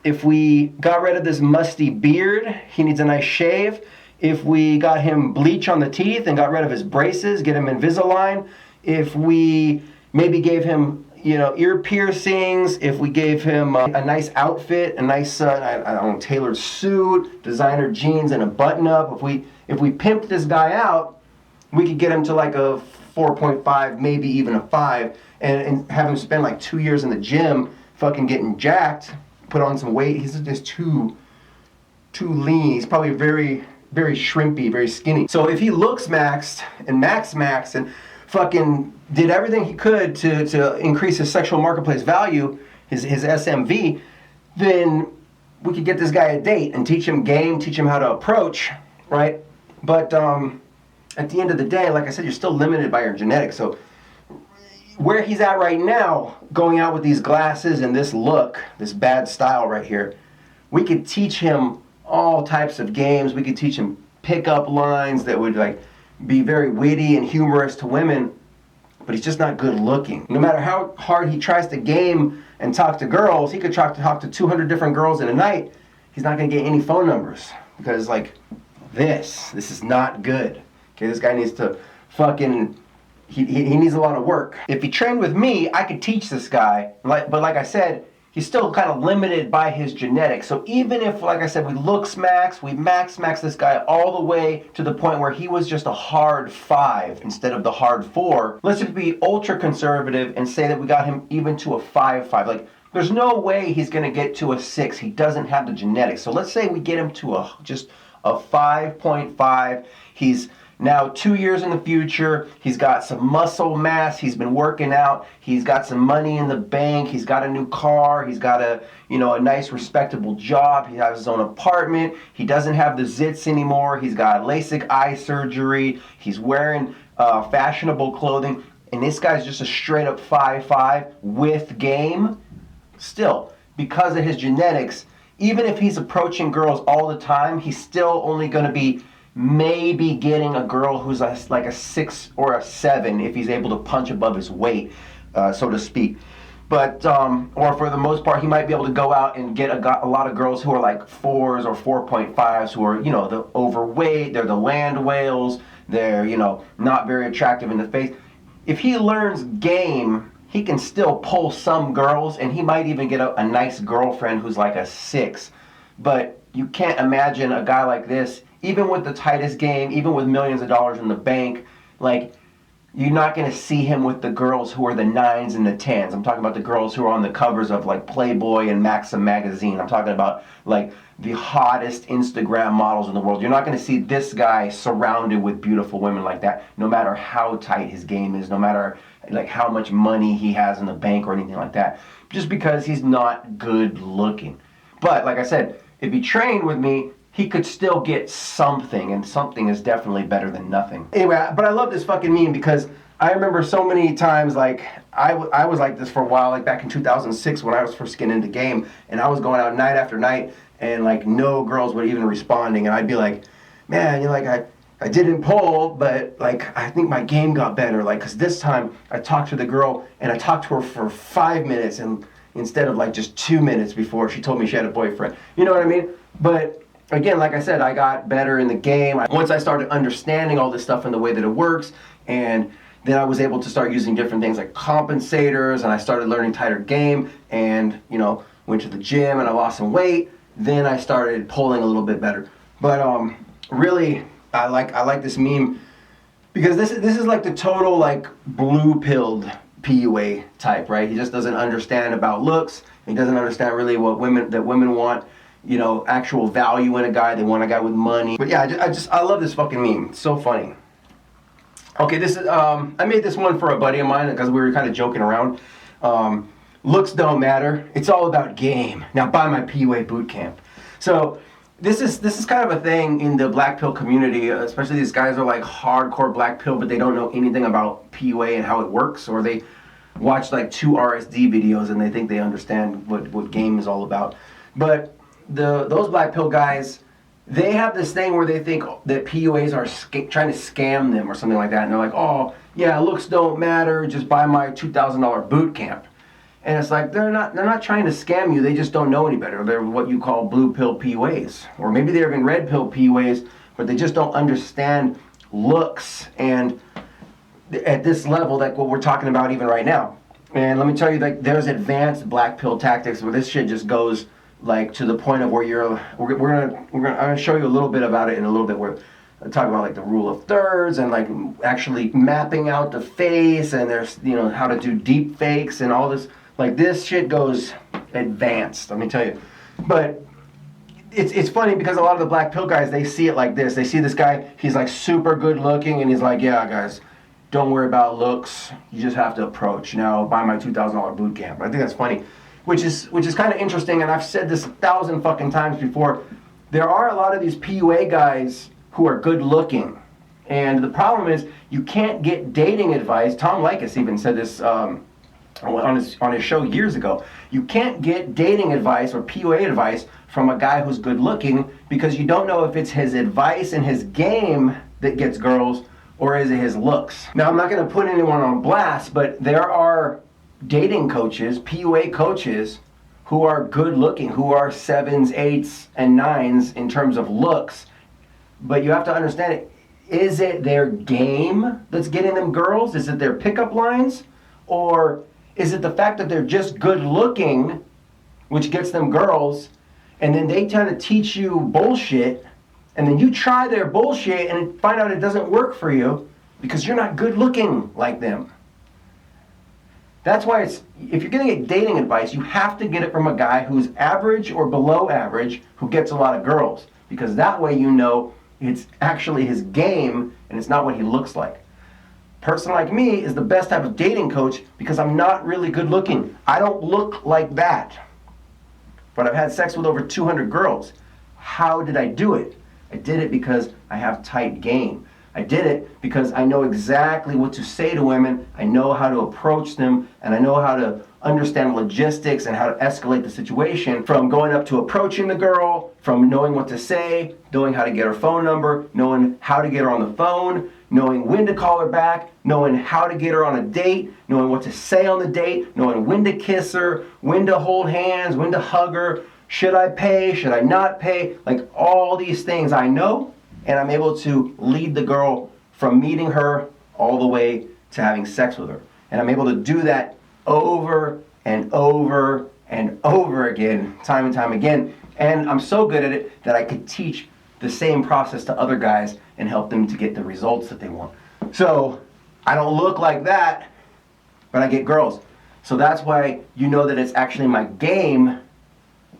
if we got rid of this musty beard, he needs a nice shave. If we got him bleach on the teeth and got rid of his braces, get him Invisalign. If we maybe gave him, ear piercings. If we gave him a nice outfit, a nice, tailored suit, designer jeans, and a button-up. If we pimped this guy out, we could get him to like a 4.5, maybe even a 5, and have him spend like 2 years in the gym, fucking getting jacked, put on some weight. He's just too lean. He's probably very, very shrimpy, very skinny. So if he looks maxed and maxed and fucking did everything he could to increase his sexual marketplace value, his SMV, then we could get this guy a date and teach him game, teach him how to approach, right? But at the end of the day, like I said, you're still limited by your genetics. So where he's at right now, going out with these glasses and this look, this bad style right here, we could teach him all types of games. We could teach him pickup lines that would like be very witty and humorous to women, but he's just not good looking. No matter how hard he tries to game and talk to girls, he could talk to 200 different girls in a night. He's not gonna get any phone numbers because like this is not good. Okay, this guy needs to fucking, he needs a lot of work. If he trained with me, I could teach this guy, but like I said, he's still kind of limited by his genetics. So even if, like I said, we max this guy all the way to the point where he was just a hard 5 instead of the hard 4. Let's just be ultra conservative and say that we got him even to a 5.5. Like, there's no way he's gonna get to a 6. He doesn't have the genetics. So let's say we get him to just a 5.5. He's now 2 years in the future, he's got some muscle mass, he's been working out, he's got some money in the bank, he's got a new car, he's got a nice respectable job, he has his own apartment, he doesn't have the zits anymore, he's got LASIK eye surgery, he's wearing fashionable clothing, and this guy's just a straight up 5'5" with game. Still, because of his genetics, even if he's approaching girls all the time, he's still only going to be maybe getting a girl who's like a 6 or a 7 if he's able to punch above his weight, so to speak. But, or for the most part, he might be able to go out and get a lot of girls who are like 4s or 4.5s who are, the overweight, they're the land whales, they're, not very attractive in the face. If he learns game, he can still pull some girls, and he might even get a nice girlfriend who's like a 6. But you can't imagine a guy like this, even with the tightest game, even with millions of dollars in the bank, like, you're not going to see him with the girls who are the 9s and the 10s. I'm talking about the girls who are on the covers of like Playboy and Maxim magazine. I'm talking about like the hottest Instagram models in the world. You're not going to see this guy surrounded with beautiful women like that, no matter how tight his game is, no matter like how much money he has in the bank or anything like that, just because he's not good looking. But like I said, if he trained with me, he could still get something, and something is definitely better than nothing. Anyway, but I love this fucking meme because I remember so many times, like, I was like this for a while, like back in 2006 when I was first getting into game, and I was going out night after night, and like no girls were even responding, and I'd be like, man, I didn't pull, but like I think my game got better, like, because this time I talked to the girl, and I talked to her for 5 minutes, and instead of like just 2 minutes before she told me she had a boyfriend. You know what I mean? But again, like I said, I got better in the game. Once I started understanding all this stuff and the way that it works, and then I was able to start using different things like compensators, and I started learning tighter game, and went to the gym and I lost some weight. Then I started pulling a little bit better. But really, I like this meme because this is like the total like blue-pilled PUA type, right? He just doesn't understand about looks. He doesn't understand really what women want. Actual value in a guy. They want a guy with money. But yeah, I love this fucking meme. It's so funny. Okay, this is I made this one for a buddy of mine because we were kind of joking around. Looks don't matter. It's all about game. Now buy my PUA boot camp. So this is kind of a thing in the black pill community, especially these guys are like hardcore black pill, but they don't know anything about PUA and how it works, or they watch like 2 RSD videos and they think they understand what game is all about. But those black pill guys, they have this thing where they think that PUAs are trying to scam them or something like that, and they're like, oh yeah, looks don't matter, just buy my $2,000 boot camp. And it's like they're not trying to scam you, they just don't know any better. They're what you call blue pill PUAs, or maybe they're even red pill PUAs, but they just don't understand looks and at this level, like what we're talking about even right now. And let me tell you, like, there's advanced black pill tactics where this shit just goes like to the point of where I'm gonna show you a little bit about it in a little bit, where I talk about like the rule of thirds and like actually mapping out the face, and there's how to do deep fakes and all this. Like, this shit goes advanced, let me tell you. But it's funny because a lot of the black pill guys, they see it like this. They see this guy, he's like super good looking, and he's like, yeah guys, don't worry about looks, you just have to approach. Now buy my $2,000 boot camp. I think that's funny. Which is kind of interesting, and I've said this 1,000 fucking times before. There are a lot of these PUA guys who are good looking, and the problem is you can't get dating advice. Tom Likas even said this on his show years ago. You can't get dating advice or PUA advice from a guy who's good looking, because you don't know if it's his advice and his game that gets girls, or is it his looks. Now, I'm not going to put anyone on blast, but there are dating coaches, PUA coaches, who are good looking, who are 7s, 8s, and 9s in terms of looks. But you have to understand it. Is it their game that's getting them girls? Is it their pickup lines? Or is it the fact that they're just good looking, which gets them girls, and then they try to teach you bullshit, and then you try their bullshit and find out it doesn't work for you because you're not good looking like them? That's why if you're going to get dating advice, you have to get it from a guy who's average or below average, who gets a lot of girls, because that way you know it's actually his game and it's not what he looks like. A person like me is the best type of dating coach because I'm not really good looking. I don't look like that. But I've had sex with over 200 girls. How did I do it? I did it because I have tight game. I did it because I know exactly what to say to women, I know how to approach them, and I know how to understand logistics and how to escalate the situation, from going up to approaching the girl, from knowing what to say, knowing how to get her phone number, knowing how to get her on the phone, knowing when to call her back, knowing how to get her on a date, knowing what to say on the date, knowing when to kiss her, when to hold hands, when to hug her, should I pay, should I not pay, like all these things I know, and I'm able to lead the girl from meeting her all the way to having sex with her. And I'm able to do that over and over and over again, time and time again. And I'm so good at it that I could teach the same process to other guys and help them to get the results that they want. So I don't look like that, but I get girls. So that's why you know that it's actually my game,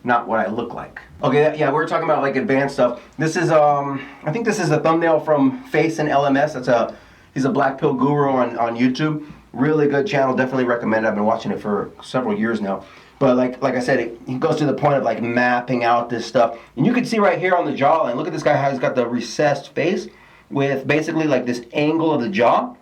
not what I look like. Okay, yeah, we're talking about like advanced stuff. This is, I think this is a thumbnail from Face and LMS. He's a black pill guru on YouTube. Really good channel, definitely recommend it. I've been watching it for several years now. But like I said, he goes to the point of like mapping out this stuff. And you can see right here on the jawline, look at this guy how he's got the recessed face with basically like this angle of the jaw,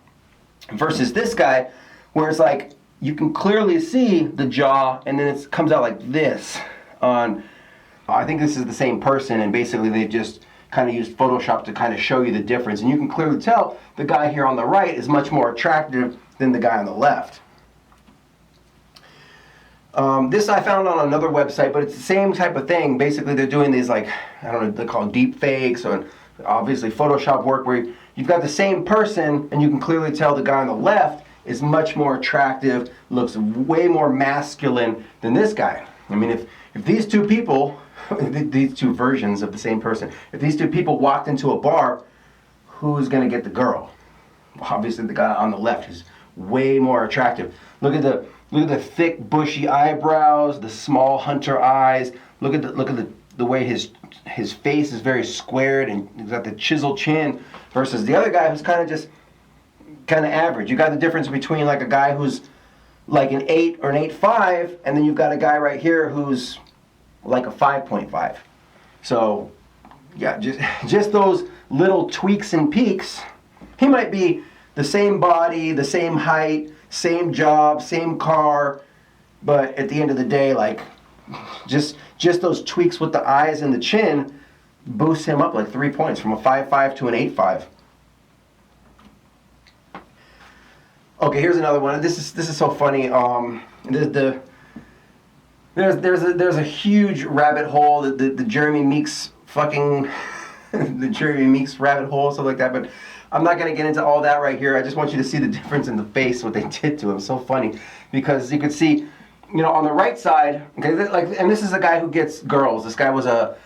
versus this guy where it's like you can clearly see the jaw and then it comes out like this. I think this is the same person, and basically they just kind of used Photoshop to kind of show you the difference. And you can clearly tell the guy here on the right is much more attractive than the guy on the left. This I found on another website, but it's the same type of thing. Basically they're doing these, like, I don't know, they call deep fakes, or obviously Photoshop work, where you've got the same person and you can clearly tell the guy on the left is much more attractive, looks way more masculine than this guy. I mean, if these two people, these two versions of the same person, if these two people walked into a bar, who's going to get the girl? Well, obviously the guy on the left is way more attractive. Look at the thick bushy eyebrows, the small hunter eyes. Look at the way his face is very squared and he's got the chiseled chin, versus the other guy who's kind of average. You got the difference between like a guy who's like an 8 or an 8.5, and then you've got a guy right here who's like a 5.5. So yeah, just those little tweaks and peaks. He might be the same body, the same height, same job, same car, but at the end of the day, like just those tweaks with the eyes and the chin boosts him up like 3 points, from a 5.5 to an 8.5. Okay, here's another one. This is so funny. There's a huge rabbit hole, the Jeremy Meeks fucking the Jeremy Meeks rabbit hole, stuff like that. But I'm not gonna get into all that right here. I just want you to see the difference in the face, what they did to him. So funny, because you could see, you know, on the right side. Okay, and this is a guy who gets girls. This guy was a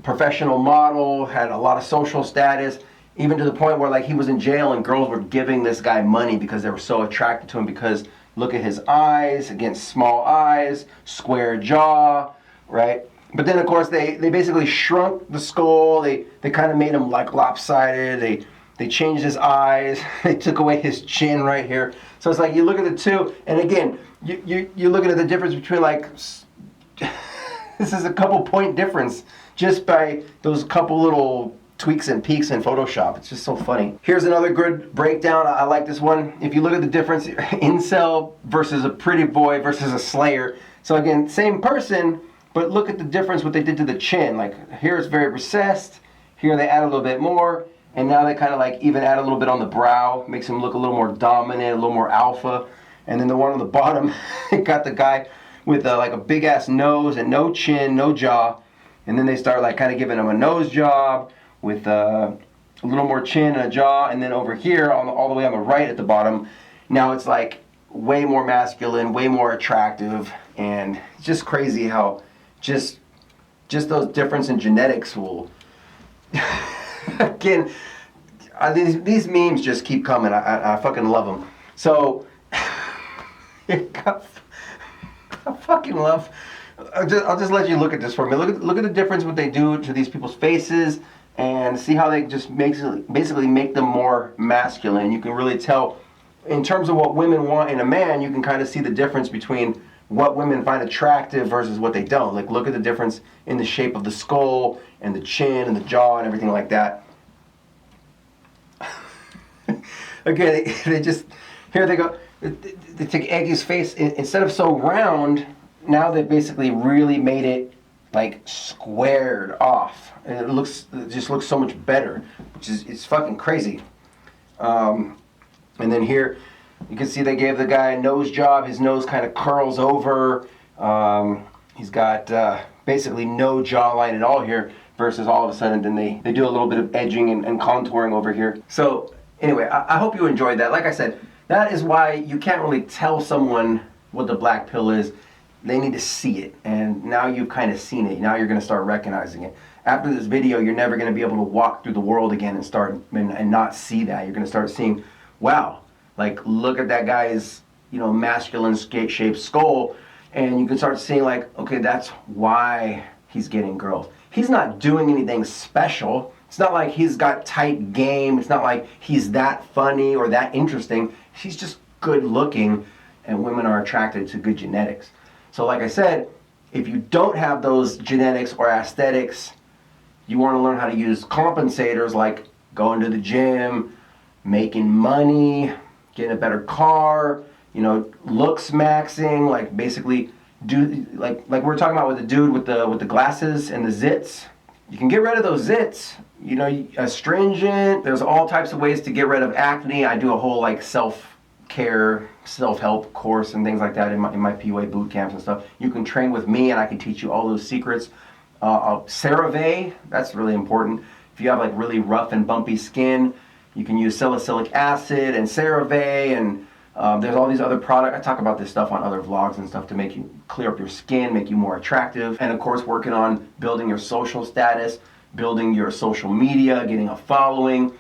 professional model, had a lot of social status. Even to the point where like he was in jail and girls were giving this guy money because they were so attracted to him, because look at his eyes, again, small eyes, square jaw, right? But then of course they basically shrunk the skull, they kind of made him like lopsided, they changed his eyes, they took away his chin right here. So it's like you look at the two, and again, you're looking at the difference between like, this is a couple point difference just by those couple little tweaks and peaks in Photoshop. It's just so funny. Here's another good breakdown. I like this one. If you look at the difference, incel versus a pretty boy versus a slayer. So again, same person, but look at the difference what they did to the chin. Like here it's very recessed. Here they add a little bit more. And now they kind of like even add a little bit on the brow. Makes him look a little more dominant, a little more alpha. And then the one on the bottom, got the guy with like a big ass nose and no chin, no jaw. And then they start like kind of giving him a nose job with a little more chin and a jaw. And then over here, all the way on the right at the bottom, now it's like way more masculine, way more attractive. And it's just crazy how just those difference in genetics will... Again, these memes just keep coming. I fucking love them. So, I fucking love... I'll just let you look at this for a minute. Look at the difference what they do to these people's faces and see how they just basically make them more masculine. You can really tell in terms of what women want in a man, you can kind of see the difference between what women find attractive versus what they don't. Like look at the difference in the shape of the skull and the chin and the jaw and everything like that. Again, they just, here they go. They take Aggie's face, instead of so round, now they basically really made it like squared off. And it just looks so much better, which is, it's fucking crazy. And then here, you can see they gave the guy a nose job. His nose kind of curls over. He's got basically no jawline at all here, versus all of a sudden then they do a little bit of edging and contouring over here. So anyway, I hope you enjoyed that. Like I said, that is why you can't really tell someone what the black pill is. They need to see it, and now you've kind of seen it. Now you're going to start recognizing it. After this video, you're never going to be able to walk through the world again and not see that. You're going to start seeing, wow, like look at that guy's, masculine shaped skull, and you can start seeing like, okay, that's why he's getting girls. He's not doing anything special. It's not like he's got tight game. It's not like he's that funny or that interesting. He's just good looking, and women are attracted to good genetics. So like I said, if you don't have those genetics or aesthetics, you want to learn how to use compensators like going to the gym, making money, getting a better car, looks maxing, like basically do like we're talking about with the dude with the glasses and the zits. You can get rid of those zits, astringent. There's all types of ways to get rid of acne. I do a whole like self-care, self-help course and things like that in my PUA boot camps and stuff. You can train with me and I can teach you all those secrets. CeraVe, that's really important. If you have like really rough and bumpy skin, you can use salicylic acid and CeraVe, and there's all these other products. I talk about this stuff on other vlogs and stuff to make you clear up your skin, make you more attractive. And of course, working on building your social status, building your social media, getting a following,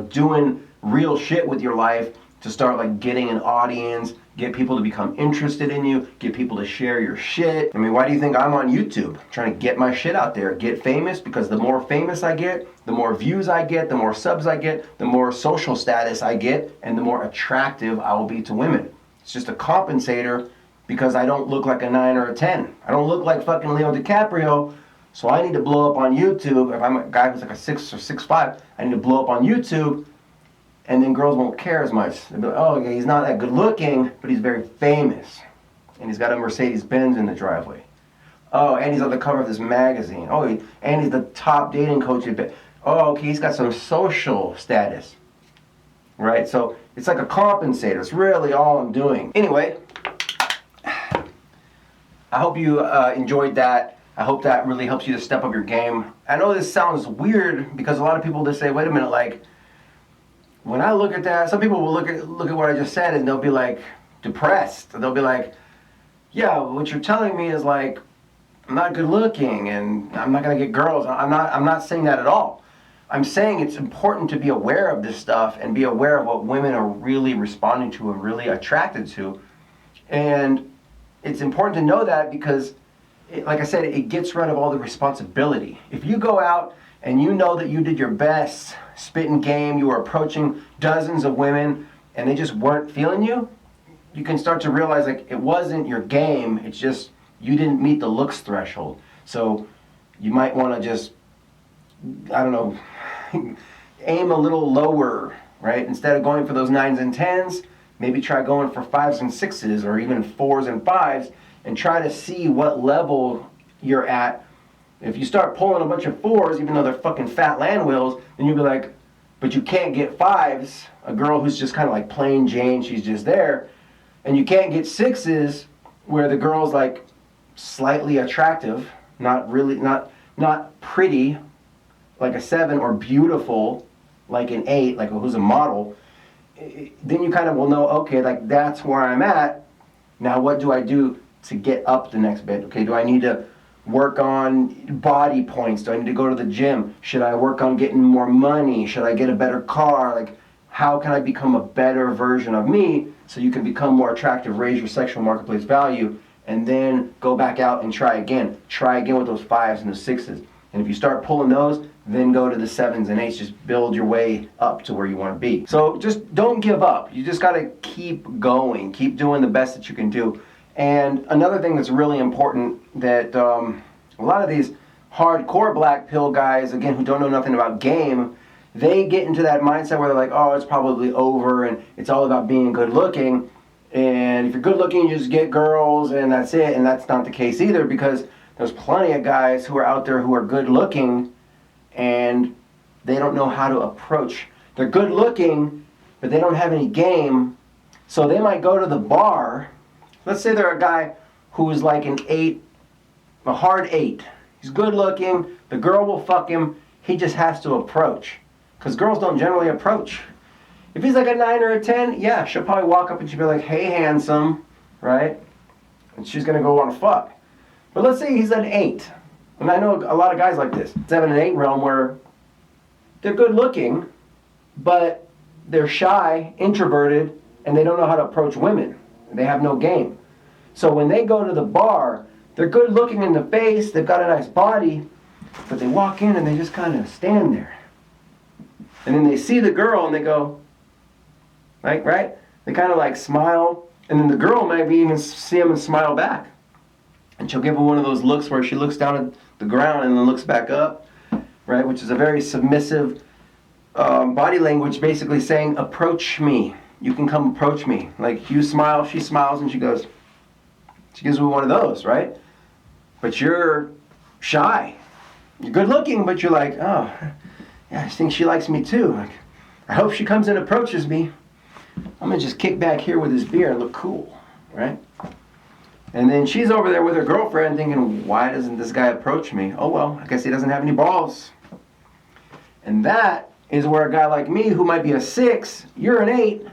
doing real shit with your life to start like getting an audience, get people to become interested in you, get people to share your shit. I mean, why do you think I'm on YouTube? Trying to get my shit out there, get famous, because the more famous I get, the more views I get, the more subs I get, the more social status I get, and the more attractive I will be to women. It's just a compensator because I don't look like a 9 or a 10. I don't look like fucking Leo DiCaprio, so I need to blow up on YouTube. If I'm a guy who's like a 6 or 6'5", I need to blow up on YouTube. And then girls won't care as much. They'll be like, oh, okay, he's not that good looking, but he's very famous. And he's got a Mercedes-Benz in the driveway. Oh, and he's on the cover of this magazine. Oh, and he's the top dating coach. Oh, okay, he's got some social status. Right? So it's like a compensator. It's really all I'm doing. Anyway, I hope you enjoyed that. I hope that really helps you to step up your game. I know this sounds weird because a lot of people just say, wait a minute, like, when I look at that, some people will look at what I just said and they'll be like depressed. They'll be like, yeah, what you're telling me is like, I'm not good looking and I'm not gonna get girls. I'm not saying that at all. I'm saying it's important to be aware of this stuff and be aware of what women are really responding to and really attracted to. And it's important to know that because, like I said, it gets rid of all the responsibility. If you go out and you know that you did your best spitting game, you were approaching dozens of women, and they just weren't feeling you, you can start to realize like it wasn't your game, it's just you didn't meet the looks threshold. So you might want to just, I don't know, aim a little lower, right? Instead of going for those 9s and 10s, maybe try going for 5s and 6s or even 4s and 5s and try to see what level you're at. If you start pulling a bunch of 4s, even though they're fucking fat land wheels, then you'll be like, but you can't get 5s, a girl who's just kind of like plain Jane, she's just there, and you can't get 6s where the girl's like slightly attractive, not really, not pretty, like a 7, or beautiful, like an 8, like who's a model. Then you kind of will know, okay, like that's where I'm at. Now what do I do to get up the next bit? Okay, do I need to work on body points? Do I need to go to the gym? Should I work on getting more money? Should I get a better car? Like, how can I become a better version of me so you can become more attractive, raise your sexual marketplace value, and then go back out and try again. Try again with those 5s and the 6s. And if you start pulling those, then go to the 7s and 8s. Just build your way up to where you want to be. So just don't give up. You just got to keep going. Keep doing the best that you can do. And another thing that's really important that a lot of these hardcore black pill guys, again, who don't know nothing about game, they get into that mindset where they're like, oh, it's probably over and it's all about being good looking. And if you're good looking, you just get girls and that's it. And that's not the case either, because there's plenty of guys who are out there who are good looking and they don't know how to approach. They're good looking, but they don't have any game. So they might go to the bar. Let's say they're a guy who is like an 8, a hard 8. He's good looking. The girl will fuck him. He just has to approach. Because girls don't generally approach. If he's like a 9 or a 10, yeah, she'll probably walk up and she'll be like, hey, handsome, right? And she's going to go want to fuck. But let's say he's an 8. And I know a lot of guys like this. 7 and 8 realm where they're good looking, but they're shy, introverted, and they don't know how to approach women. They have no game. So when they go to the bar, they're good looking in the face, they've got a nice body, but they walk in and they just kind of stand there. And then they see the girl and they go, like, right? They kind of like smile, and then the girl might even see him and smile back. And she'll give him one of those looks where she looks down at the ground and then looks back up, right? Which is a very submissive body language, basically saying, approach me. You can come approach me. Like, you smile, she smiles, and she goes, she gives me one of those, right? But you're shy. You're good looking, but you're like, oh, yeah, I think she likes me too. Like, I hope she comes and approaches me. I'm going to just kick back here with this beer and look cool, right? And then she's over there with her girlfriend thinking, why doesn't this guy approach me? Oh, well, I guess he doesn't have any balls. And that is where a guy like me, who might be a 6, you're an 8,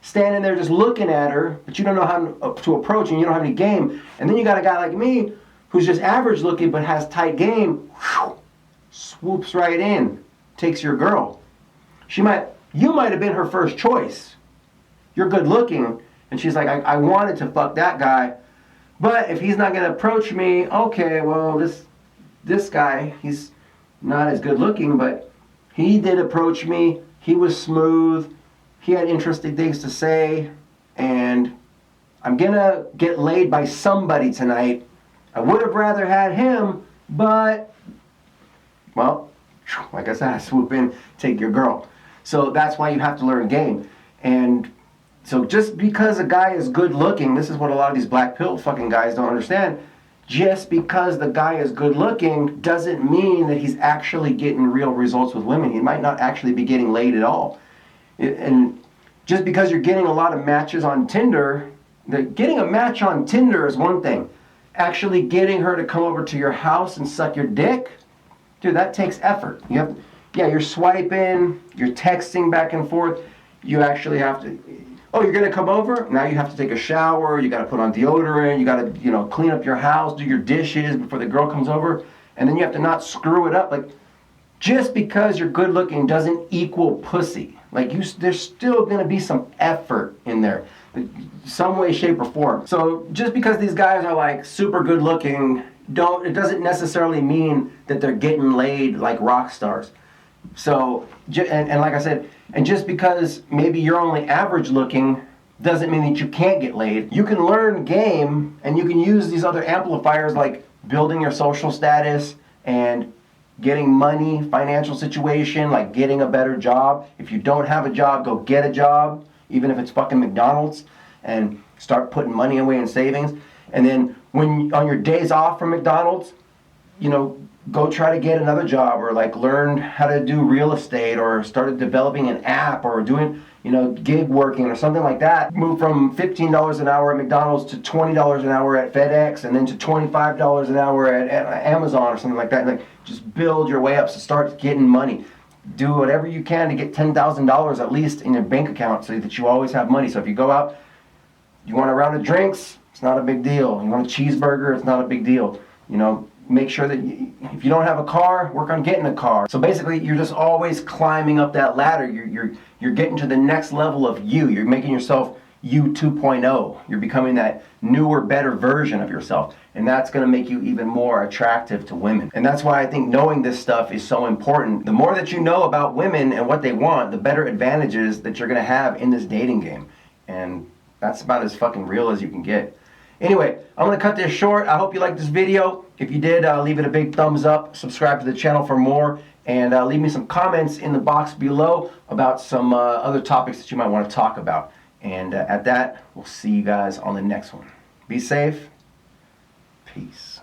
standing there just looking at her, but you don't know how to approach and you don't have any game. And then you got a guy like me who's just average looking but has tight game, whew, swoops right in, takes your girl. You might have been her first choice. You're good looking, and she's like, I wanted to fuck that guy, but if he's not going to approach me, okay, well, this guy, he's not as good looking, but he did approach me. He was smooth. He had interesting things to say, and I'm going to get laid by somebody tonight. I would have rather had him, but, well, like I said, I swoop in, take your girl. So that's why you have to learn game. And so just because a guy is good looking, this is what a lot of these black pill fucking guys don't understand. Just because the guy is good looking doesn't mean that he's actually getting real results with women. He might not actually be getting laid at all. And just because you're getting a lot of matches on Tinder, getting a match on Tinder is one thing. Actually getting her to come over to your house and suck your dick, dude, that takes effort. You're swiping, you're texting back and forth. You actually have to, oh, you're going to come over? Now you have to take a shower, you got to put on deodorant, you got to, clean up your house, do your dishes before the girl comes over, and then you have to not screw it up. Like, just because you're good looking doesn't equal pussy. Like, there's still going to be some effort in there, some way, shape, or form. So just because these guys are like super good looking, it doesn't necessarily mean that they're getting laid like rock stars. So, and like I said, and just because maybe you're only average looking doesn't mean that you can't get laid. You can learn game, and you can use these other amplifiers like building your social status and getting money, financial situation, like getting a better job. If you don't have a job, go get a job, even if it's fucking McDonald's, and start putting money away in savings. And then when on your days off from McDonald's, you know, go try to get another job, or like learn how to do real estate, or start developing an app, or doing, you know, gig working or something like that. Move from $15 an hour at McDonald's to $20 an hour at FedEx, and then to $25 an hour at Amazon or something like that. Like, just build your way up, so start getting money. Do whatever you can to get $10,000 at least in your bank account, so that you always have money. So if you go out, you want a round of drinks, it's not a big deal. You want a cheeseburger, it's not a big deal. You know, make sure that if you don't have a car, work on getting a car. So basically, you're just always climbing up that ladder. You're getting to the next level of you. You're making yourself you 2.0. You're becoming that newer, better version of yourself. And that's going to make you even more attractive to women. And that's why I think knowing this stuff is so important. The more that you know about women and what they want, the better advantages that you're going to have in this dating game. And that's about as fucking real as you can get. Anyway, I'm going to cut this short. I hope you liked this video. If you did, leave it a big thumbs up. Subscribe to the channel for more. And leave me some comments in the box below about some other topics that you might want to talk about. And at that, we'll see you guys on the next one. Be safe. Peace.